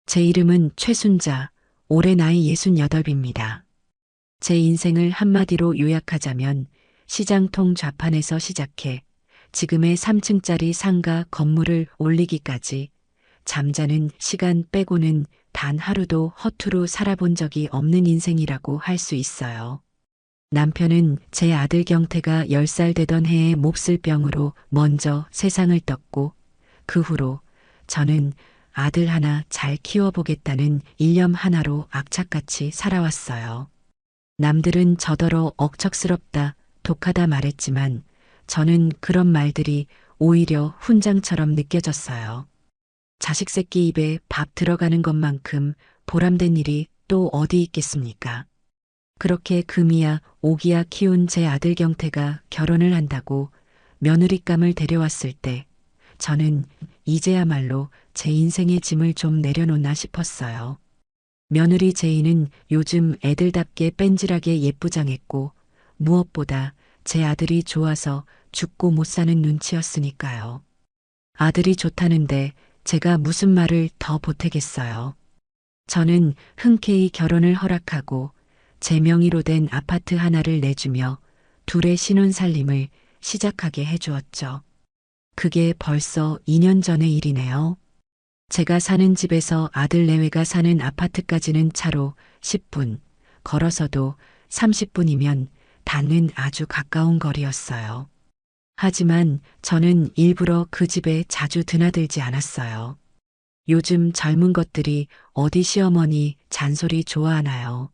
제 이름은 최순자, 올해 나이 68입니다. 제 인생을 한마디로 요약하자면 시장통 좌판에서 시작해 지금의 3층짜리 상가 건물을 올리기까지 잠자는 시간 빼고는 단 하루도 허투루 살아본 적이 없는 인생이라고 할 수 있어요. 남편은 제 아들 경태가 10살 되던 해에 몹쓸 병으로 먼저 세상을 떴고 그 후로 저는 아들 하나 잘 키워보겠다는 일념 하나로 악착같이 살아왔어요. 남들은 저더러 억척스럽다, 독하다 말했지만 저는 그런 말들이 오히려 훈장처럼 느껴졌어요. 자식 새끼 입에 밥 들어가는 것만큼 보람된 일이 또 어디 있겠습니까? 그렇게 금이야 오기야 키운 제 아들 경태가 결혼을 한다고 며느리감을 데려왔을 때 저는 이제야말로 제 인생의 짐을 좀 내려놓나 싶었어요. 며느리 제이는 요즘 애들답게 뺀질하게 예쁘장했고 무엇보다 제 아들이 좋아서 죽고 못 사는 눈치였으니까요. 아들이 좋다는데 제가 무슨 말을 더 보태겠어요. 저는 흔쾌히 결혼을 허락하고 제 명의로 된 아파트 하나를 내주며 둘의 신혼살림을 시작하게 해주었죠. 그게 벌써 2년 전의 일이네요. 제가 사는 집에서 아들 내외가 사는 아파트까지는 차로 10분, 걸어서도 30분이면 닿는 아주 가까운 거리였어요. 하지만 저는 일부러 그 집에 자주 드나들지 않았어요. 요즘 젊은 것들이 어디 시어머니 잔소리 좋아하나요?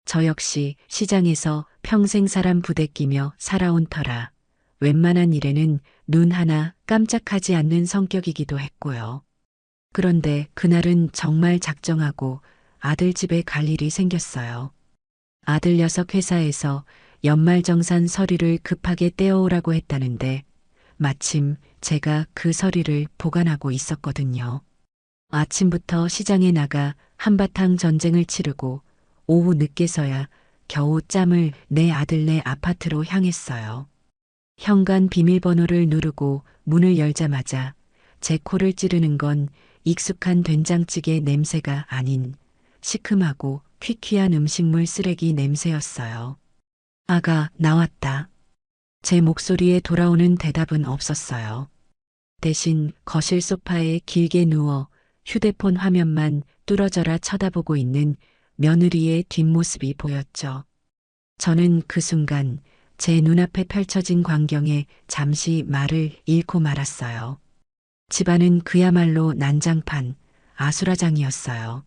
저 역시 시장에서 평생 사람 부대끼며 살아온 터라 웬만한 일에는 눈 하나 깜짝하지 않는 성격이기도 했고요. 그런데 그날은 정말 작정하고 아들 집에 갈 일이 생겼어요. 아들 녀석 회사에서 연말정산 서류를 급하게 떼어오라고 했다는데 마침 제가 그 서류를 보관하고 있었거든요. 아침부터 시장에 나가 한바탕 전쟁을 치르고 오후 늦게서야 겨우 짬을 내 아들네 아파트로 향했어요. 현관 비밀번호를 누르고 문을 열자마자 제 코를 찌르는 건 익숙한 된장찌개 냄새가 아닌 시큼하고 퀴퀴한 음식물 쓰레기 냄새였어요. 아가, 나왔다. 제 목소리에 돌아오는 대답은 없었어요. 대신 거실 소파에 길게 누워 휴대폰 화면만 뚫어져라 쳐다보고 있는 며느리의 뒷모습이 보였죠. 저는 그 순간 제 눈앞에 펼쳐진 광경에 잠시 말을 잃고 말았어요. 집안은 그야말로 난장판, 아수라장이었어요.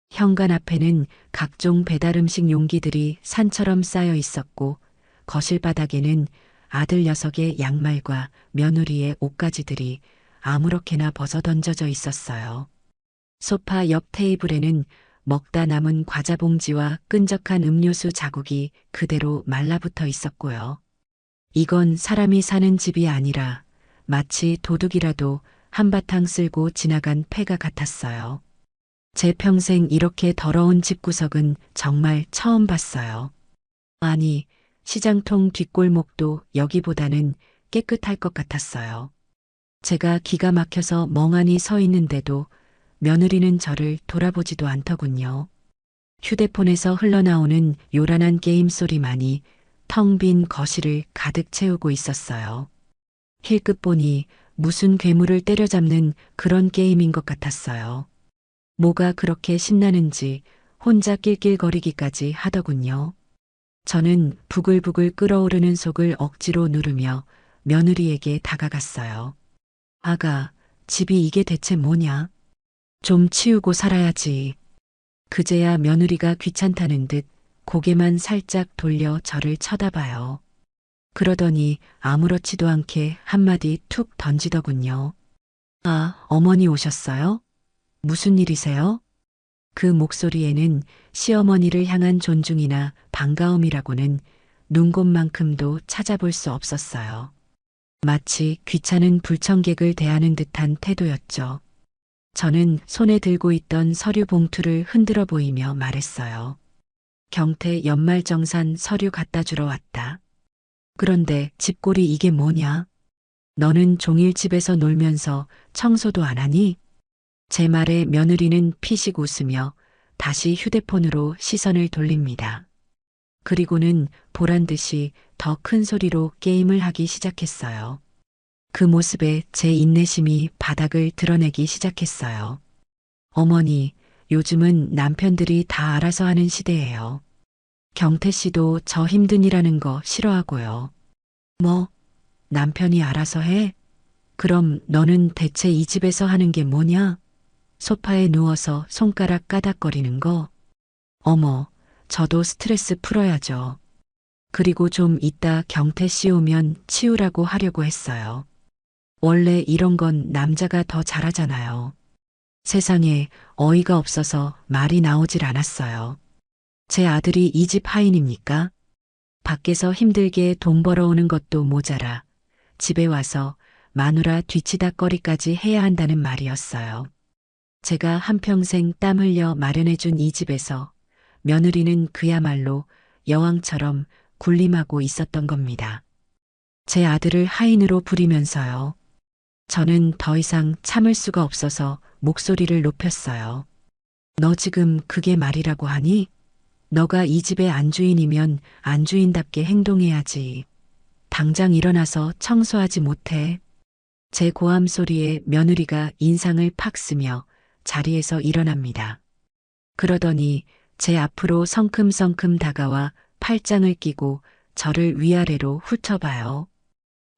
현관 앞에는 각종 배달음식 용기들이 산처럼 쌓여 있었고 거실 바닥에는 아들 녀석의 양말과 며느리의 옷가지들이 아무렇게나 벗어던져져 있었어요. 소파 옆 테이블에는 먹다 남은 과자 봉지와 끈적한 음료수 자국이 그대로 말라붙어 있었고요. 이건 사람이 사는 집이 아니라 마치 도둑이라도 한바탕 쓸고 지나간 폐가 같았어요. 제 평생 이렇게 더러운 집구석은 정말 처음 봤어요. 아니, 시장통 뒷골목도 여기보다는 깨끗할 것 같았어요. 제가 기가 막혀서 멍하니 서 있는데도 며느리는 저를 돌아보지도 않더군요. 휴대폰에서 흘러나오는 요란한 게임 소리만이 텅 빈 거실을 가득 채우고 있었어요. 힐끗 보니 무슨 괴물을 때려잡는 그런 게임인 것 같았어요. 뭐가 그렇게 신나는지 혼자 낄낄거리기까지 하더군요. 저는 부글부글 끓어오르는 속을 억지로 누르며 며느리에게 다가갔어요. 아가, 집이 이게 대체 뭐냐? 좀 치우고 살아야지. 그제야 며느리가 귀찮다는 듯 고개만 살짝 돌려 저를 쳐다봐요. 그러더니 아무렇지도 않게 한마디 툭 던지더군요. 아, 어머니 오셨어요? 무슨 일이세요? 그 목소리에는 시어머니를 향한 존중이나 반가움이라고는 눈곱만큼도 찾아볼 수 없었어요. 마치 귀찮은 불청객을 대하는 듯한 태도였죠. 저는 손에 들고 있던 서류 봉투를 흔들어 보이며 말했어요. 경태 연말정산 서류 갖다 주러 왔다. 그런데 집골이 이게 뭐냐? 너는 종일 집에서 놀면서 청소도 안 하니? 제 말에 며느리는 피식 웃으며 다시 휴대폰으로 시선을 돌립니다. 그리고는 보란 듯이 더 큰 소리로 게임을 하기 시작했어요. 그 모습에 제 인내심이 바닥을 드러내기 시작했어요. 어머니, 요즘은 남편들이 다 알아서 하는 시대예요. 경태 씨도 저 힘든 일하는 거 싫어하고요. 뭐, 남편이 알아서 해? 그럼 너는 대체 이 집에서 하는 게 뭐냐? 소파에 누워서 손가락 까닥거리는 거? 어머, 저도 스트레스 풀어야죠. 그리고 좀 이따 경태 씨 오면 치우라고 하려고 했어요. 원래 이런 건 남자가 더 잘하잖아요. 세상에 어이가 없어서 말이 나오질 않았어요. 제 아들이 이 집 하인입니까? 밖에서 힘들게 돈 벌어오는 것도 모자라 집에 와서 마누라 뒤치다꺼리까지 해야 한다는 말이었어요. 제가 한평생 땀 흘려 마련해준 이 집에서 며느리는 그야말로 여왕처럼 군림하고 있었던 겁니다. 제 아들을 하인으로 부리면서요. 저는 더 이상 참을 수가 없어서 목소리를 높였어요. 너 지금 그게 말이라고 하니? 너가 이 집의 안주인이면 안주인답게 행동해야지. 당장 일어나서 청소하지 못해. 제 고함 소리에 며느리가 인상을 팍 쓰며 자리에서 일어납니다. 그러더니 제 앞으로 성큼성큼 다가와 팔짱을 끼고 저를 위아래로 훑어봐요.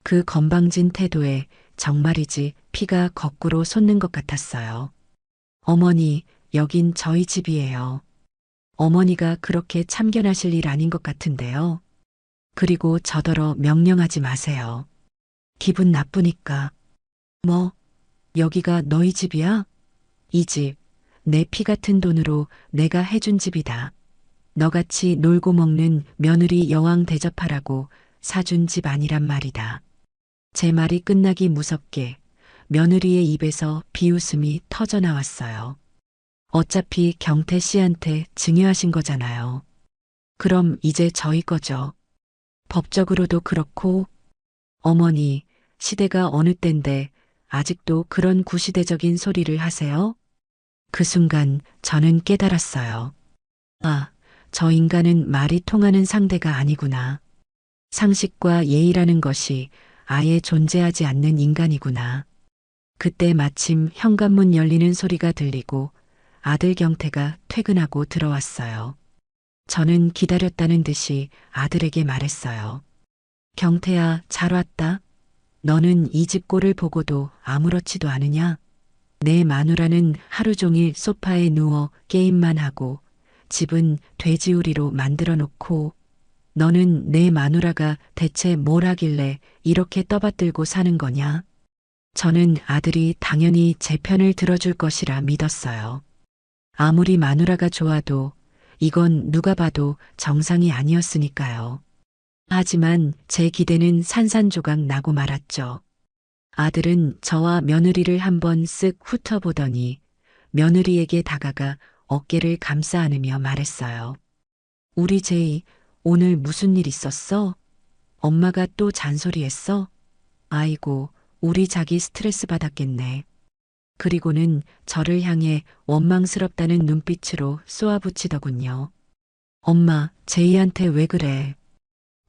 그 건방진 태도에 정말이지 피가 거꾸로 솟는 것 같았어요. 어머니, 여긴 저희 집이에요. 어머니가 그렇게 참견하실 일 아닌 것 같은데요. 그리고 저더러 명령하지 마세요. 기분 나쁘니까. 뭐, 여기가 너희 집이야? 이 집, 내 피 같은 돈으로 내가 해준 집이다. 너같이 놀고 먹는 며느리 여왕 대접하라고 사준 집 아니란 말이다. 제 말이 끝나기 무섭게 며느리의 입에서 비웃음이 터져 나왔어요. 어차피 경태 씨한테 증여하신 거잖아요. 그럼 이제 저희 거죠. 법적으로도 그렇고, 어머니, 시대가 어느 땐데 아직도 그런 구시대적인 소리를 하세요? 그 순간 저는 깨달았어요. 아, 저 인간은 말이 통하는 상대가 아니구나. 상식과 예의라는 것이 아예 존재하지 않는 인간이구나. 그때 마침 현관문 열리는 소리가 들리고 아들 경태가 퇴근하고 들어왔어요. 저는 기다렸다는 듯이 아들에게 말했어요. 경태야, 잘 왔다. 너는 이 집 꼴을 보고도 아무렇지도 않으냐? 내 마누라는 하루 종일 소파에 누워 게임만 하고 집은 돼지우리로 만들어 놓고 너는 내 마누라가 대체 뭘 하길래 이렇게 떠받들고 사는 거냐? 저는 아들이 당연히 제 편을 들어줄 것이라 믿었어요. 아무리 마누라가 좋아도 이건 누가 봐도 정상이 아니었으니까요. 하지만 제 기대는 산산조각 나고 말았죠. 아들은 저와 며느리를 한번 쓱 훑어보더니 며느리에게 다가가 어깨를 감싸 안으며 말했어요. 우리 제이, 오늘 무슨 일 있었어? 엄마가 또 잔소리했어? 아이고, 우리 자기 스트레스 받았겠네. 그리고는 저를 향해 원망스럽다는 눈빛으로 쏘아붙이더군요. 엄마, 제이한테 왜 그래?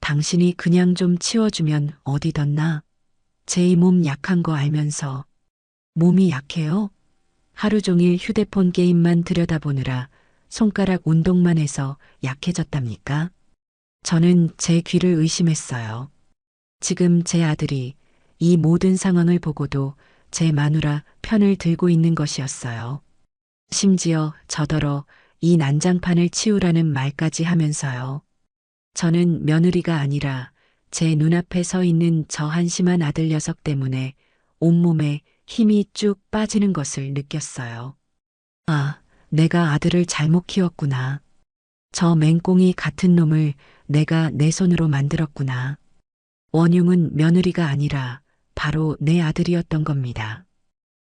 당신이 그냥 좀 치워주면 어디 덧나? 제이 몸 약한 거 알면서. 몸이 약해요? 하루 종일 휴대폰 게임만 들여다보느라 손가락 운동만 해서 약해졌답니까? 저는 제 귀를 의심했어요. 지금 제 아들이 이 모든 상황을 보고도 제 마누라 편을 들고 있는 것이었어요. 심지어 저더러 이 난장판을 치우라는 말까지 하면서요. 저는 며느리가 아니라 제 눈앞에 서 있는 저 한심한 아들 녀석 때문에 온몸에 힘이 쭉 빠지는 것을 느꼈어요. 아, 내가 아들을 잘못 키웠구나. 저 맹꽁이 같은 놈을 내가 내 손으로 만들었구나. 원흉은 며느리가 아니라 바로 내 아들이었던 겁니다.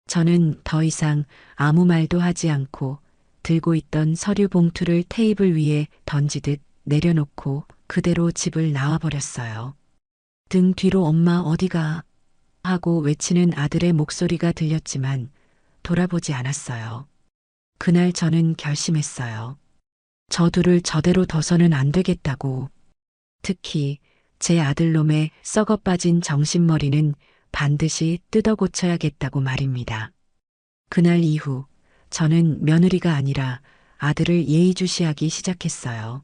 저는 더 이상 아무 말도 하지 않고 들고 있던 서류 봉투를 테이블 위에 던지듯 내려놓고 그대로 집을 나와버렸어요. 등 뒤로 엄마 어디가? 하고 외치는 아들의 목소리가 들렸지만 돌아보지 않았어요. 그날 저는 결심했어요. 저 둘을 저대로 둬서는 안 되겠다고. 특히 제 아들놈의 썩어 빠진 정신머리는 반드시 뜯어 고쳐야겠다고 말입니다. 그날 이후 저는 며느리가 아니라 아들을 예의주시하기 시작했어요.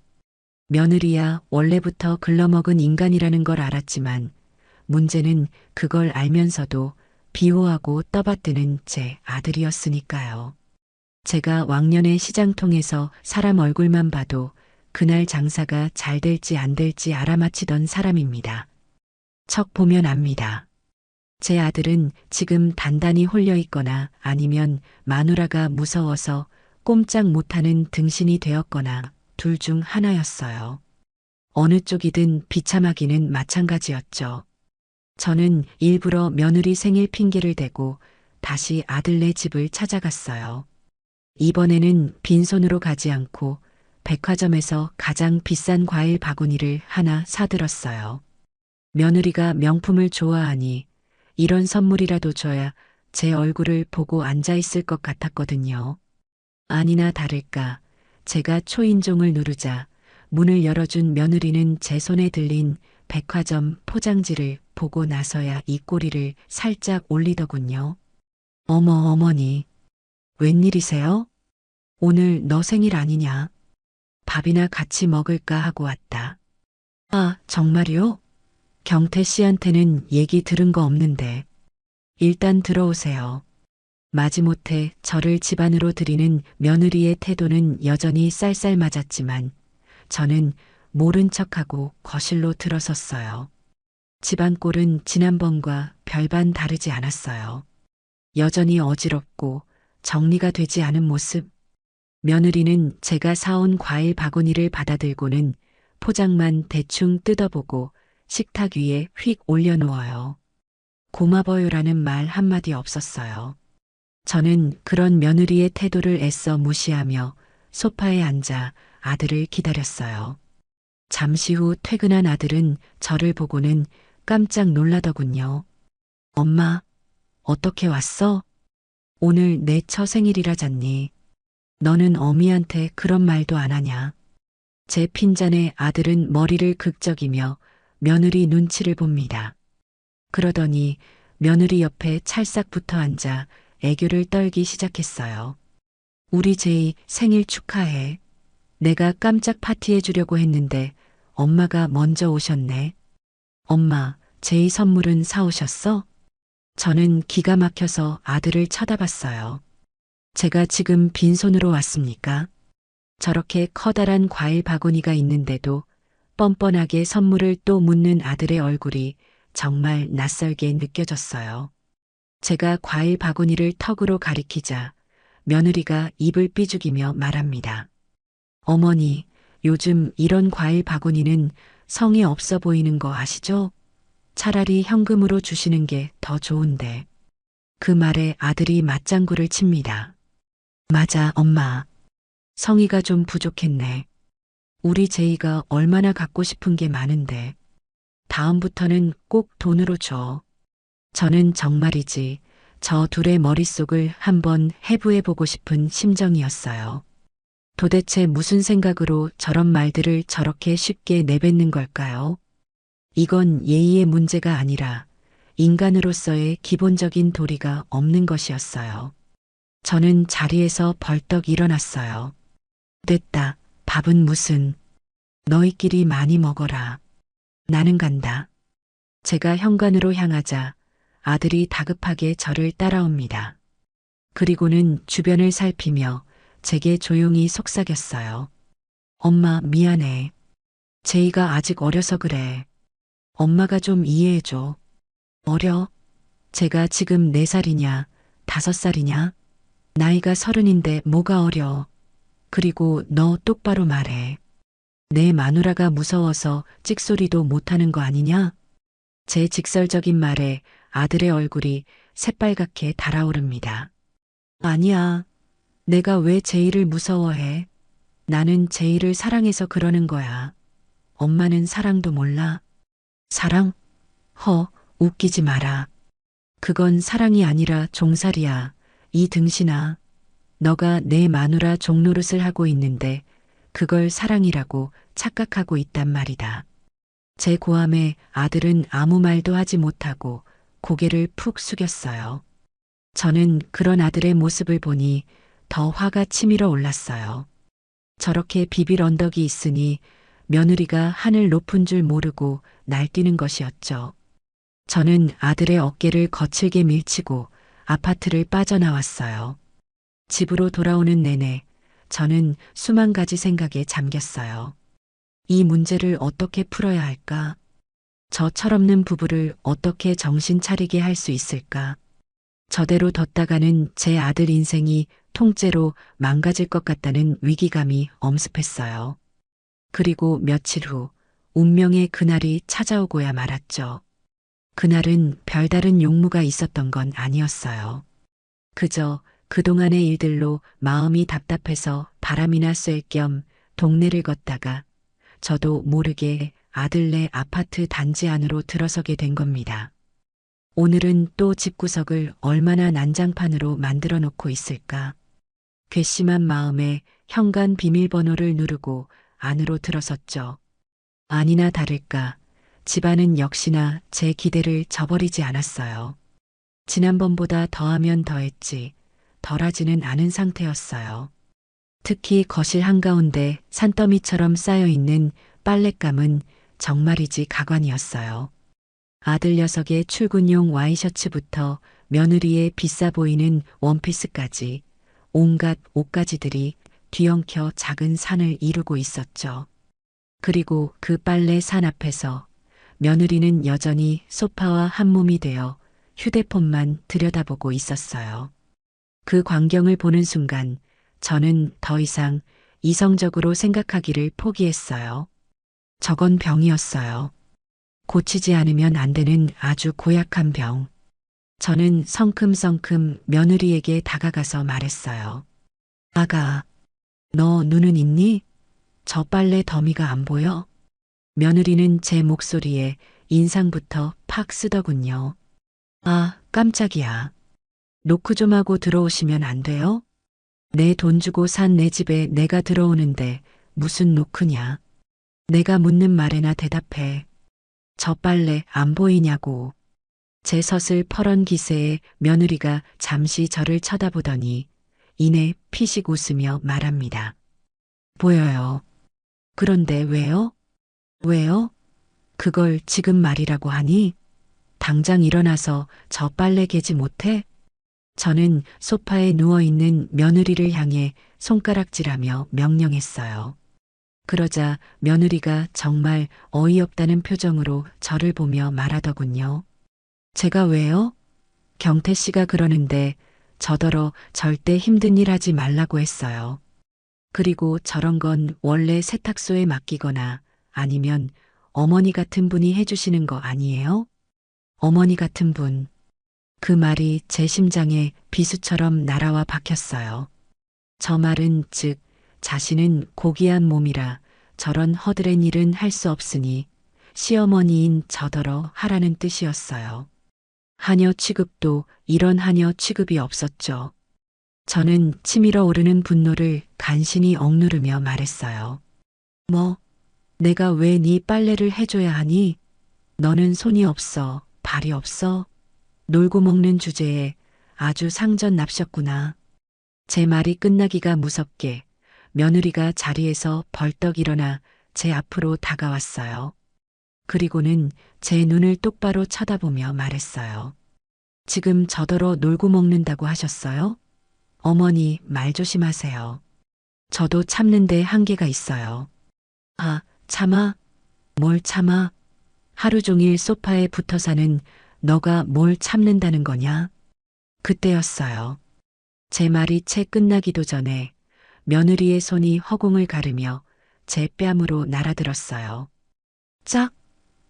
며느리야 원래부터 글러먹은 인간이라는 걸 알았지만 문제는 그걸 알면서도 비호하고 떠받드는 제 아들이었으니까요. 제가 왕년에 시장통에서 사람 얼굴만 봐도 그날 장사가 잘 될지 안 될지 알아맞히던 사람입니다. 척 보면 압니다. 제 아들은 지금 단단히 홀려 있거나 아니면 마누라가 무서워서 꼼짝 못하는 등신이 되었거나 둘 중 하나였어요. 어느 쪽이든 비참하기는 마찬가지였죠. 저는 일부러 며느리 생일 핑계를 대고 다시 아들네 집을 찾아갔어요. 이번에는 빈손으로 가지 않고 백화점에서 가장 비싼 과일 바구니를 하나 사들었어요. 며느리가 명품을 좋아하니 이런 선물이라도 줘야 제 얼굴을 보고 앉아 있을 것 같았거든요. 아니나 다를까 제가 초인종을 누르자 문을 열어준 며느리는 제 손에 들린 백화점 포장지를 보고 나서야 입꼬리를 살짝 올리더군요. 어머 어머니, 웬일이세요? 오늘 너 생일 아니냐? 밥이나 같이 먹을까 하고 왔다. 아, 정말요? 경태 씨한테는 얘기 들은 거 없는데. 일단 들어오세요. 마지못해 저를 집 안으로 들이는 며느리의 태도는 여전히 쌀쌀맞았지만 저는 모른 척하고 거실로 들어섰어요. 집안 꼴은 지난번과 별반 다르지 않았어요. 여전히 어지럽고 정리가 되지 않은 모습. 며느리는 제가 사온 과일 바구니를 받아들고는 포장만 대충 뜯어보고 식탁 위에 휙 올려놓아요. 고마워요라는 말 한마디 없었어요. 저는 그런 며느리의 태도를 애써 무시하며 소파에 앉아 아들을 기다렸어요. 잠시 후 퇴근한 아들은 저를 보고는 깜짝 놀라더군요. 엄마, 어떻게 왔어? 오늘 내 처생일이라잖니. 너는 어미한테 그런 말도 안 하냐? 제 핀잔에 아들은 머리를 극적이며 며느리 눈치를 봅니다. 그러더니 며느리 옆에 찰싹 붙어 앉아 애교를 떨기 시작했어요. 우리 제이 생일 축하해. 내가 깜짝 파티해 주려고 했는데 엄마가 먼저 오셨네. 엄마, 제이 선물은 사오셨어? 저는 기가 막혀서 아들을 쳐다봤어요. 제가 지금 빈손으로 왔습니까? 저렇게 커다란 과일 바구니가 있는데도 뻔뻔하게 선물을 또 묻는 아들의 얼굴이 정말 낯설게 느껴졌어요. 제가 과일 바구니를 턱으로 가리키자 며느리가 입을 삐죽이며 말합니다. 어머니, 요즘 이런 과일 바구니는 성의 없어 보이는 거 아시죠? 차라리 현금으로 주시는 게 더 좋은데. 그 말에 아들이 맞장구를 칩니다. 맞아, 엄마. 성의가 좀 부족했네. 우리 제이가 얼마나 갖고 싶은 게 많은데. 다음부터는 꼭 돈으로 줘. 저는 정말이지 저 둘의 머릿속을 한번 해부해보고 싶은 심정이었어요. 도대체 무슨 생각으로 저런 말들을 저렇게 쉽게 내뱉는 걸까요? 이건 예의의 문제가 아니라 인간으로서의 기본적인 도리가 없는 것이었어요. 저는 자리에서 벌떡 일어났어요. 됐다. 밥은 무슨. 너희끼리 많이 먹어라. 나는 간다. 제가 현관으로 향하자 아들이 다급하게 저를 따라옵니다. 그리고는 주변을 살피며 제게 조용히 속삭였어요. 엄마, 미안해. 제이가 아직 어려서 그래. 엄마가 좀 이해해줘. 어려? 제가 지금 4살이냐, 5살이냐? 나이가 30인데 뭐가 어려. 그리고 너 똑바로 말해. 내 마누라가 무서워서 찍소리도 못하는 거 아니냐? 제 직설적인 말에 아들의 얼굴이 새빨갛게 달아오릅니다. 아니야. 내가 왜 제이를 무서워해? 나는 제이를 사랑해서 그러는 거야. 엄마는 사랑도 몰라. 사랑? 웃기지 마라. 그건 사랑이 아니라 종살이야. 이 등신아, 너가 내 마누라 종노릇을 하고 있는데 그걸 사랑이라고 착각하고 있단 말이다. 제 고함에 아들은 아무 말도 하지 못하고 고개를 푹 숙였어요. 저는 그런 아들의 모습을 보니 더 화가 치밀어 올랐어요. 저렇게 비빌 언덕이 있으니 며느리가 하늘 높은 줄 모르고 날뛰는 것이었죠. 저는 아들의 어깨를 거칠게 밀치고 아파트를 빠져나왔어요. 집으로 돌아오는 내내 저는 수만 가지 생각에 잠겼어요. 이 문제를 어떻게 풀어야 할까? 저 철없는 부부를 어떻게 정신 차리게 할 수 있을까? 저대로 뒀다가는 제 아들 인생이 통째로 망가질 것 같다는 위기감이 엄습했어요. 그리고 며칠 후 운명의 그날이 찾아오고야 말았죠. 그날은 별다른 용무가 있었던 건 아니었어요. 그저 그동안의 일들로 마음이 답답해서 바람이나 쐴 겸 동네를 걷다가 저도 모르게 아들네 아파트 단지 안으로 들어서게 된 겁니다. 오늘은 또 집구석을 얼마나 난장판으로 만들어 놓고 있을까? 괘씸한 마음에 현관 비밀번호를 누르고 안으로 들어섰죠. 아니나 다를까 집안은 역시나 제 기대를 저버리지 않았어요. 지난번보다 더하면 더했지 덜하지는 않은 상태였어요. 특히 거실 한가운데 산더미처럼 쌓여있는 빨랫감은 정말이지 가관이었어요. 아들 녀석의 출근용 와이셔츠부터 며느리의 비싸 보이는 원피스까지 온갖 옷가지들이 뒤엉켜 작은 산을 이루고 있었죠. 그리고 그 빨래 산 앞에서 며느리는 여전히 소파와 한몸이 되어 휴대폰만 들여다보고 있었어요. 그 광경을 보는 순간 저는 더 이상 이성적으로 생각하기를 포기했어요. 저건 병이었어요. 고치지 않으면 안 되는 아주 고약한 병. 저는 성큼성큼 며느리에게 다가가서 말했어요. 아가, 너 눈은 있니? 저 빨래 더미가 안 보여? 며느리는 제 목소리에 인상부터 팍 쓰더군요. 아, 깜짝이야. 노크 좀 하고 들어오시면 안 돼요? 내 돈 주고 산 내 집에 내가 들어오는데 무슨 노크냐? 내가 묻는 말에나 대답해. 저 빨래 안 보이냐고. 제 섯을 퍼런 기세에 며느리가 잠시 저를 쳐다보더니 이내 피식 웃으며 말합니다. 보여요. 그런데 왜요? 왜요? 그걸 지금 말이라고 하니? 당장 일어나서 저 빨래 개지 못해? 저는 소파에 누워있는 며느리를 향해 손가락질하며 명령했어요. 그러자 며느리가 정말 어이없다는 표정으로 저를 보며 말하더군요. 제가 왜요? 경태 씨가 그러는데 저더러 절대 힘든 일 하지 말라고 했어요. 그리고 저런 건 원래 세탁소에 맡기거나 아니면 어머니 같은 분이 해주시는 거 아니에요? 어머니 같은 분. 그 말이 제 심장에 비수처럼 날아와 박혔어요. 저 말은 즉 자신은 고귀한 몸이라 저런 허드렛 일은 할 수 없으니 시어머니인 저더러 하라는 뜻이었어요. 하녀 취급도 이런 하녀 취급이 없었죠. 저는 치밀어 오르는 분노를 간신히 억누르며 말했어요. 뭐, 내가 왜 네 빨래를 해줘야 하니? 너는 손이 없어, 발이 없어? 놀고 먹는 주제에 아주 상전납셨구나. 제 말이 끝나기가 무섭게 며느리가 자리에서 벌떡 일어나 제 앞으로 다가왔어요. 그리고는 제 눈을 똑바로 쳐다보며 말했어요. 지금 저더러 놀고 먹는다고 하셨어요? 어머니 말 조심하세요. 저도 참는데 한계가 있어요. 아, 참아? 뭘 참아? 하루 종일 소파에 붙어 사는 너가 뭘 참는다는 거냐? 그때였어요. 제 말이 채 끝나기도 전에 며느리의 손이 허공을 가르며 제 뺨으로 날아들었어요. 짝!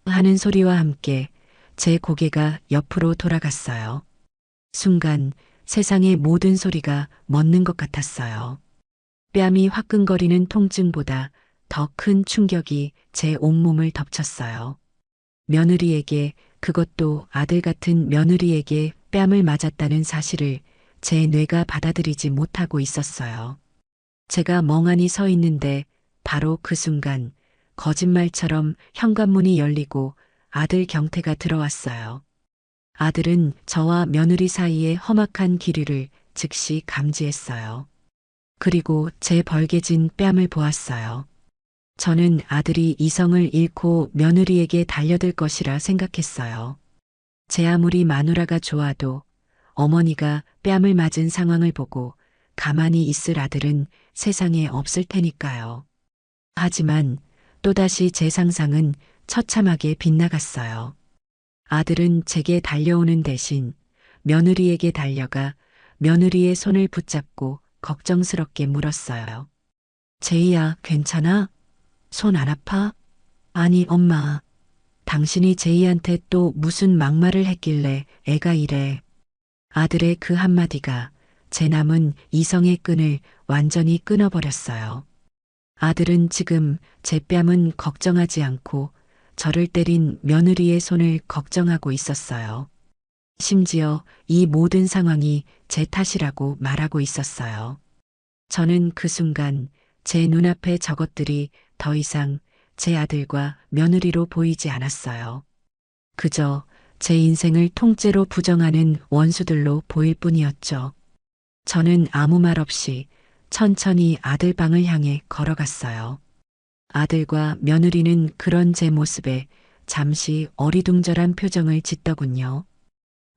하는 소리와 함께 제 고개가 옆으로 돌아갔어요. 순간 세상의 모든 소리가 멎는 것 같았어요. 뺨이 화끈거리는 통증보다 더 큰 충격이 제 온몸을 덮쳤어요. 며느리에게, 그것도 아들 같은 며느리에게 뺨을 맞았다는 사실을 제 뇌가 받아들이지 못하고 있었어요. 제가 멍하니 서 있는데 바로 그 순간 거짓말처럼 현관문이 열리고 아들 경태가 들어왔어요. 아들은 저와 며느리 사이의 험악한 기류를 즉시 감지했어요. 그리고 제 벌개진 뺨을 보았어요. 저는 아들이 이성을 잃고 며느리에게 달려들 것이라 생각했어요. 제 아무리 마누라가 좋아도 어머니가 뺨을 맞은 상황을 보고 가만히 있을 아들은 세상에 없을 테니까요. 하지만 또다시 제 상상은 처참하게 빗나갔어요. 아들은 제게 달려오는 대신 며느리에게 달려가 며느리의 손을 붙잡고 걱정스럽게 물었어요. 제이야, 괜찮아? 손 안 아파? 아니, 엄마. 당신이 제이한테 또 무슨 막말을 했길래 애가 이래. 아들의 그 한마디가 제 남은 이성의 끈을 완전히 끊어버렸어요. 아들은 지금 제 뺨은 걱정하지 않고 저를 때린 며느리의 손을 걱정하고 있었어요. 심지어 이 모든 상황이 제 탓이라고 말하고 있었어요. 저는 그 순간 제 눈앞에 저것들이 더 이상 제 아들과 며느리로 보이지 않았어요. 그저 제 인생을 통째로 부정하는 원수들로 보일 뿐이었죠. 저는 아무 말 없이 천천히 아들 방을 향해 걸어갔어요. 아들과 며느리는 그런 제 모습에 잠시 어리둥절한 표정을 짓더군요.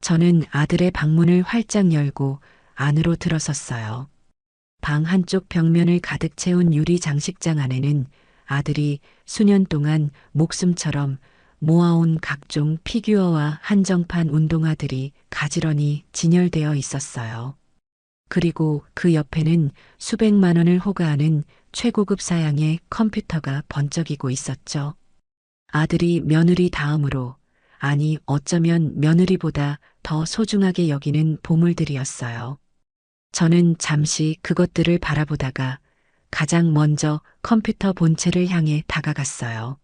저는 아들의 방문을 활짝 열고 안으로 들어섰어요. 방 한쪽 벽면을 가득 채운 유리 장식장 안에는 아들이 수년 동안 목숨처럼 모아온 각종 피규어와 한정판 운동화들이 가지런히 진열되어 있었어요. 그리고 그 옆에는 수백만 원을 호가하는 최고급 사양의 컴퓨터가 번쩍이고 있었죠. 아들이 며느리 다음으로, 아니 어쩌면 며느리보다 더 소중하게 여기는 보물들이었어요. 저는 잠시 그것들을 바라보다가 가장 먼저 컴퓨터 본체를 향해 다가갔어요.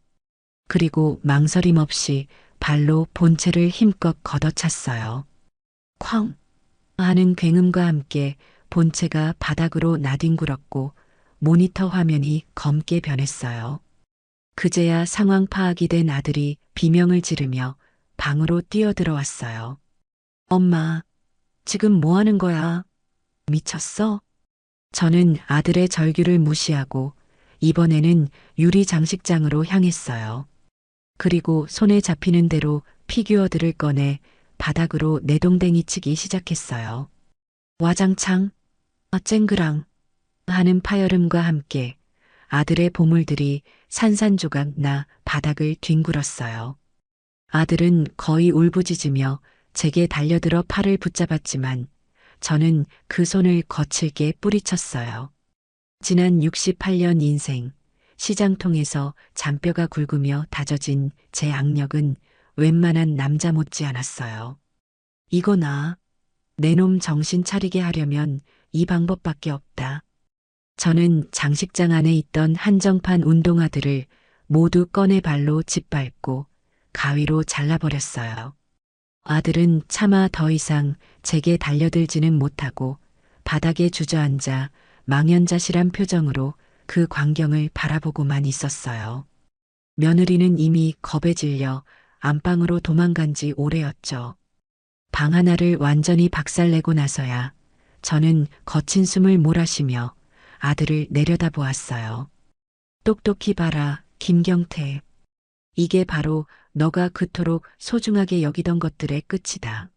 그리고 망설임 없이 발로 본체를 힘껏 걷어찼어요. 쾅! 하는 굉음과 함께 본체가 바닥으로 나뒹굴었고 모니터 화면이 검게 변했어요. 그제야 상황 파악이 된 아들이 비명을 지르며 방으로 뛰어들어왔어요. 엄마, 지금 뭐 하는 거야? 미쳤어? 저는 아들의 절규를 무시하고 이번에는 유리 장식장으로 향했어요. 그리고 손에 잡히는 대로 피규어들을 꺼내 바닥으로 내동댕이 치기 시작했어요. 와장창, 쨍그랑 하는 파열음과 함께 아들의 보물들이 산산조각 나 바닥을 뒹굴었어요. 아들은 거의 울부짖으며 제게 달려들어 팔을 붙잡았지만 저는 그 손을 거칠게 뿌리쳤어요. 지난 68년 인생, 시장통에서 잔뼈가 굵으며 다져진 제 악력은 웬만한 남자 못지 않았어요. 이거나 내 놈 정신 차리게 하려면 이 방법밖에 없다. 저는 장식장 안에 있던 한정판 운동화들을 모두 꺼내 발로 짓밟고 가위로 잘라버렸어요. 아들은 차마 더 이상 제게 달려들지는 못하고 바닥에 주저앉아 망연자실한 표정으로 그 광경을 바라보고만 있었어요. 며느리는 이미 겁에 질려 안방으로 도망간 지 오래였죠. 방 하나를 완전히 박살내고 나서야 저는 거친 숨을 몰아쉬며 아들을 내려다보았어요. 똑똑히 봐라, 김경태. 이게 바로 너가 그토록 소중하게 여기던 것들의 끝이다.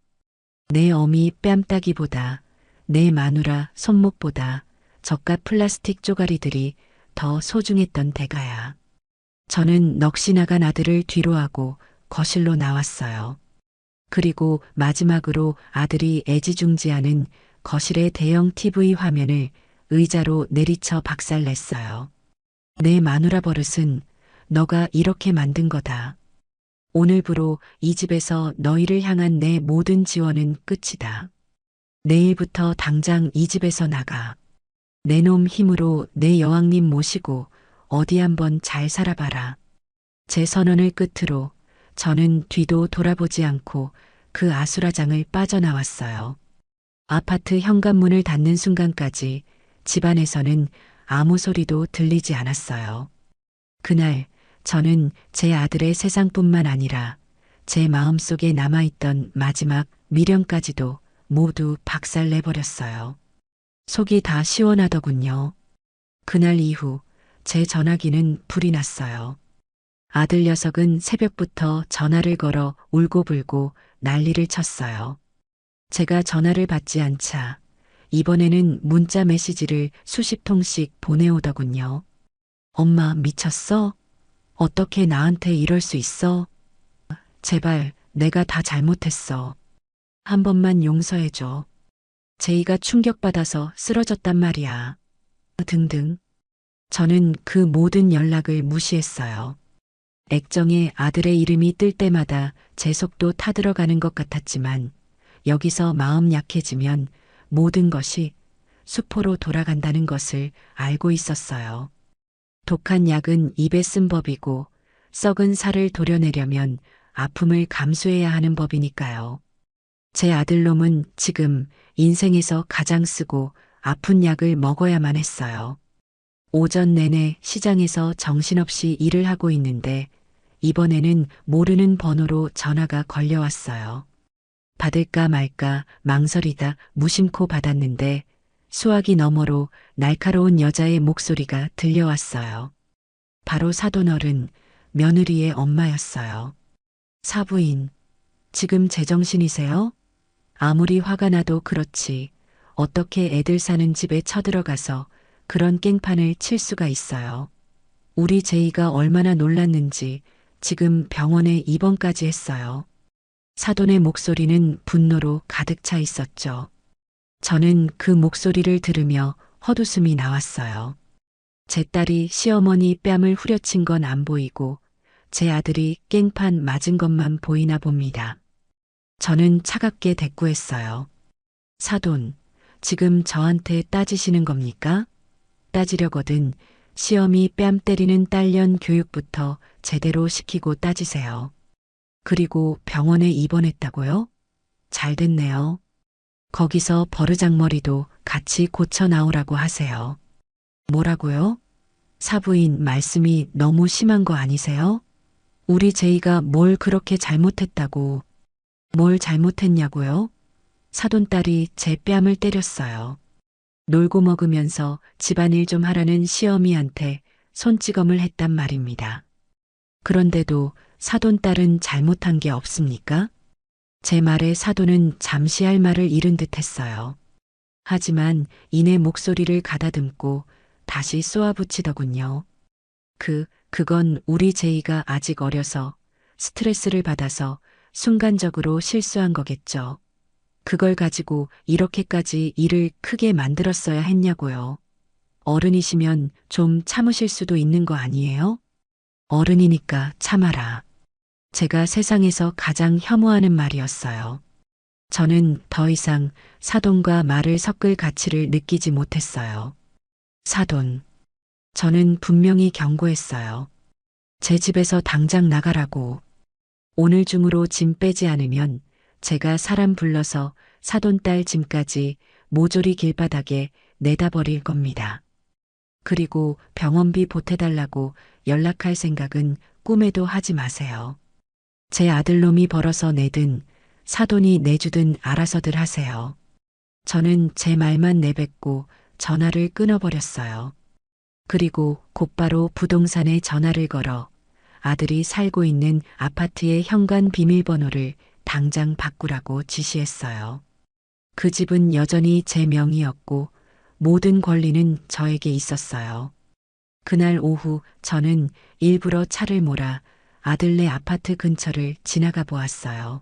내 어미 뺨따기보다, 내 마누라 손목보다 저깟 플라스틱 쪼가리들이 더 소중했던 대가야. 저는 넋이 나간 아들을 뒤로하고 거실로 나왔어요. 그리고 마지막으로 아들이 애지중지하는 거실의 대형 TV 화면을 의자로 내리쳐 박살냈어요. 내 마누라 버릇은 너가 이렇게 만든 거다. 오늘부로 이 집에서 너희를 향한 내 모든 지원은 끝이다. 내일부터 당장 이 집에서 나가. 내 놈 힘으로 내 여왕님 모시고 어디 한번 잘 살아봐라. 제 선언을 끝으로 저는 뒤도 돌아보지 않고 그 아수라장을 빠져나왔어요. 아파트 현관문을 닫는 순간까지 집안에서는 아무 소리도 들리지 않았어요. 그날 저는 제 아들의 세상뿐만 아니라 제 마음속에 남아있던 마지막 미련까지도 모두 박살내버렸어요. 속이 다 시원하더군요. 그날 이후 제 전화기는 불이 났어요. 아들 녀석은 새벽부터 전화를 걸어 울고불고 난리를 쳤어요. 제가 전화를 받지 않자 이번에는 문자 메시지를 수십 통씩 보내오더군요. 엄마 미쳤어? 어떻게 나한테 이럴 수 있어? 제발 내가 다 잘못했어. 한 번만 용서해줘. 제이가 충격받아서 쓰러졌단 말이야. 등등. 저는 그 모든 연락을 무시했어요. 액정에 아들의 이름이 뜰 때마다 제 속도 타들어가는 것 같았지만 여기서 마음 약해지면 모든 것이 수포로 돌아간다는 것을 알고 있었어요. 독한 약은 입에 쓴 법이고 썩은 살을 도려내려면 아픔을 감수해야 하는 법이니까요. 제 아들놈은 지금 인생에서 가장 쓰고 아픈 약을 먹어야만 했어요. 오전 내내 시장에서 정신없이 일을 하고 있는데 이번에는 모르는 번호로 전화가 걸려왔어요. 받을까 말까 망설이다 무심코 받았는데 수화기 너머로 날카로운 여자의 목소리가 들려왔어요. 바로 사돈어른, 며느리의 엄마였어요. 사부인, 지금 제정신이세요? 아무리 화가 나도 그렇지 어떻게 애들 사는 집에 쳐들어가서 그런 깽판을 칠 수가 있어요. 우리 제이가 얼마나 놀랐는지 지금 병원에 입원까지 했어요. 사돈의 목소리는 분노로 가득 차 있었죠. 저는 그 목소리를 들으며 헛웃음이 나왔어요. 제 딸이 시어머니 뺨을 후려친 건 안 보이고 제 아들이 깽판 맞은 것만 보이나 봅니다. 저는 차갑게 대꾸했어요. 사돈, 지금 저한테 따지시는 겁니까? 따지려거든 시어미 뺨 때리는 딸년 교육부터 제대로 시키고 따지세요. 그리고 병원에 입원했다고요? 잘 됐네요. 거기서 버르장머리도 같이 고쳐 나오라고 하세요. 뭐라고요? 사부인 말씀이 너무 심한 거 아니세요? 우리 제이가 뭘 그렇게 잘못했다고. 뭘 잘못했냐고요? 사돈딸이 제 뺨을 때렸어요. 놀고 먹으면서 집안일 좀 하라는 시어미한테 손찌검을 했단 말입니다. 그런데도 사돈딸은 잘못한 게 없습니까? 제 말에 사돈은 잠시 할 말을 잃은 듯 했어요. 하지만 이내 목소리를 가다듬고 다시 쏘아붙이더군요. 그건 우리 제이가 아직 어려서 스트레스를 받아서 순간적으로 실수한 거겠죠. 그걸 가지고 이렇게까지 일을 크게 만들었어야 했냐고요. 어른이시면 좀 참으실 수도 있는 거 아니에요? 어른이니까 참아라. 제가 세상에서 가장 혐오하는 말이었어요. 저는 더 이상 사돈과 말을 섞을 가치를 느끼지 못했어요. 사돈. 저는 분명히 경고했어요. 제 집에서 당장 나가라고. 오늘 중으로 짐 빼지 않으면 제가 사람 불러서 사돈딸 짐까지 모조리 길바닥에 내다 버릴 겁니다. 그리고 병원비 보태달라고 연락할 생각은 꿈에도 하지 마세요. 제 아들놈이 벌어서 내든 사돈이 내주든 알아서들 하세요. 저는 제 말만 내뱉고 전화를 끊어버렸어요. 그리고 곧바로 부동산에 전화를 걸어 아들이 살고 있는 아파트의 현관 비밀번호를 당장 바꾸라고 지시했어요. 그 집은 여전히 제 명의였고 모든 권리는 저에게 있었어요. 그날 오후 저는 일부러 차를 몰아 아들네 아파트 근처를 지나가 보았어요.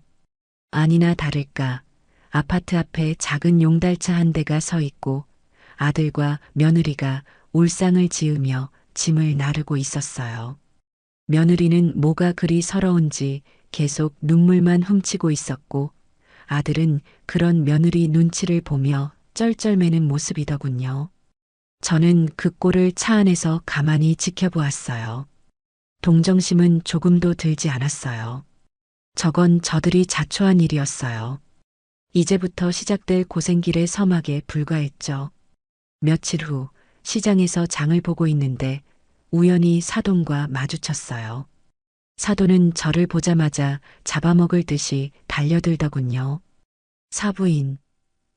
아니나 다를까 아파트 앞에 작은 용달차 한 대가 서 있고 아들과 며느리가 울상을 지으며 짐을 나르고 있었어요. 며느리는 뭐가 그리 서러운지 계속 눈물만 훔치고 있었고 아들은 그런 며느리 눈치를 보며 쩔쩔매는 모습이더군요. 저는 그 꼴을 차 안에서 가만히 지켜보았어요. 동정심은 조금도 들지 않았어요. 저건 저들이 자초한 일이었어요. 이제부터 시작될 고생길의 서막에 불과했죠. 며칠 후 시장에서 장을 보고 있는데 우연히 사돈과 마주쳤어요. 사돈은 저를 보자마자 잡아먹을 듯이 달려들더군요. 사부인,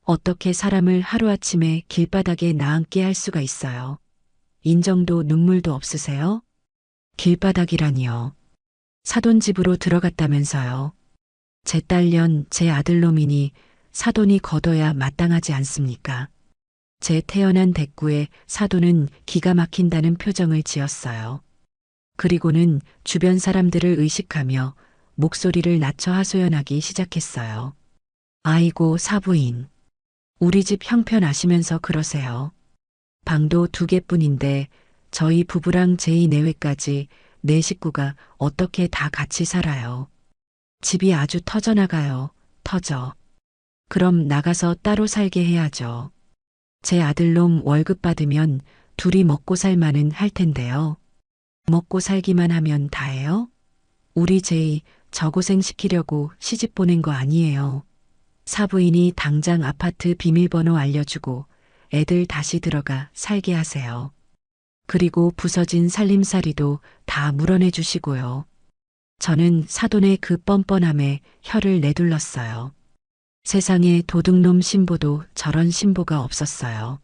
어떻게 사람을 하루아침에 길바닥에 나앉게 할 수가 있어요? 인정도 눈물도 없으세요? 길바닥이라니요. 사돈 집으로 들어갔다면서요. 제 딸년 제 아들놈이니 사돈이 걷어야 마땅하지 않습니까? 제 태어난 대꾸에 사돈은 기가 막힌다는 표정을 지었어요. 그리고는 주변 사람들을 의식하며 목소리를 낮춰 하소연하기 시작했어요. 아이고 사부인. 우리 집 형편 아시면서 그러세요. 방도 2개뿐인데 저희 부부랑 제이 내외까지 4식구가 어떻게 다 같이 살아요. 집이 아주 터져나가요. 터져. 그럼 나가서 따로 살게 해야죠. 제 아들놈 월급 받으면 둘이 먹고 살만은 할 텐데요. 먹고 살기만 하면 다예요? 우리 제이 저 고생 시키려고 시집 보낸 거 아니에요. 사부인이 당장 아파트 비밀번호 알려주고 애들 다시 들어가 살게 하세요. 그리고 부서진 살림살이도 다 물어내 주시고요. 저는 사돈의 그 뻔뻔함에 혀를 내둘렀어요. 세상에 도둑놈 신보도 저런 신보가 없었어요.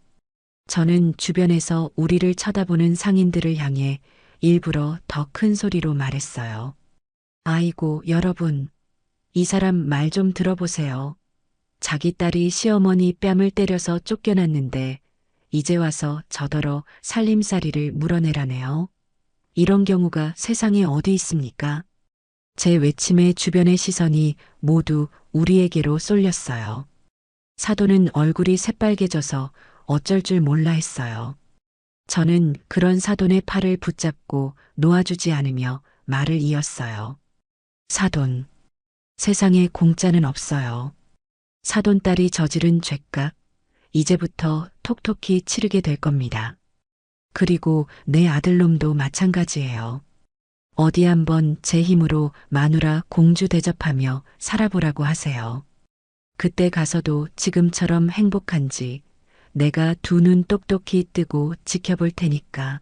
저는 주변에서 우리를 쳐다보는 상인들을 향해 일부러 더 큰 소리로 말했어요. 아이고, 여러분. 이 사람 말 좀 들어보세요. 자기 딸이 시어머니 뺨을 때려서 쫓겨났는데 이제 와서 저더러 살림살이를 물어내라네요. 이런 경우가 세상에 어디 있습니까? 제 외침에 주변의 시선이 모두 우리에게로 쏠렸어요. 사돈은 얼굴이 새빨개져서 어쩔 줄 몰라 했어요. 저는 그런 사돈의 팔을 붙잡고 놓아주지 않으며 말을 이었어요. 사돈, 세상에 공짜는 없어요. 사돈 딸이 저지른 죄값, 이제부터 톡톡히 치르게 될 겁니다. 그리고 내 아들놈도 마찬가지예요. 어디 한번 제 힘으로 마누라 공주 대접하며 살아보라고 하세요. 그때 가서도 지금처럼 행복한지 내가 2눈 똑똑히 뜨고 지켜볼 테니까.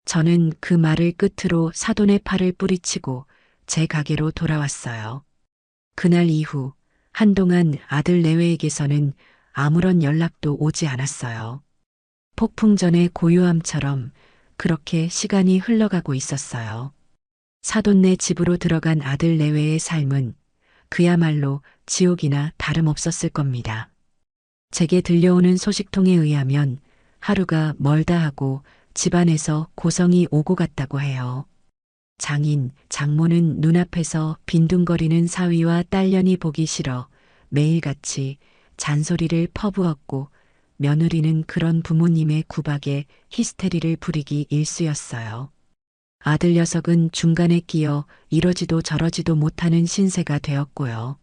저는 그 말을 끝으로 사돈의 팔을 뿌리치고 제 가게로 돌아왔어요. 그날 이후 한동안 아들 내외에게서는 아무런 연락도 오지 않았어요. 폭풍 전의 고요함처럼 그렇게 시간이 흘러가고 있었어요. 사돈네 집으로 들어간 아들 내외의 삶은 그야말로 지옥이나 다름없었을 겁니다. 제게 들려오는 소식통에 의하면 하루가 멀다 하고 집안에서 고성이 오고 갔다고 해요. 장인, 장모는 눈앞에서 빈둥거리는 사위와 딸년이 보기 싫어 매일같이 잔소리를 퍼부었고 며느리는 그런 부모님의 구박에 히스테리를 부리기 일쑤였어요. 아들 녀석은 중간에 끼어 이러지도 저러지도 못하는 신세가 되었고요.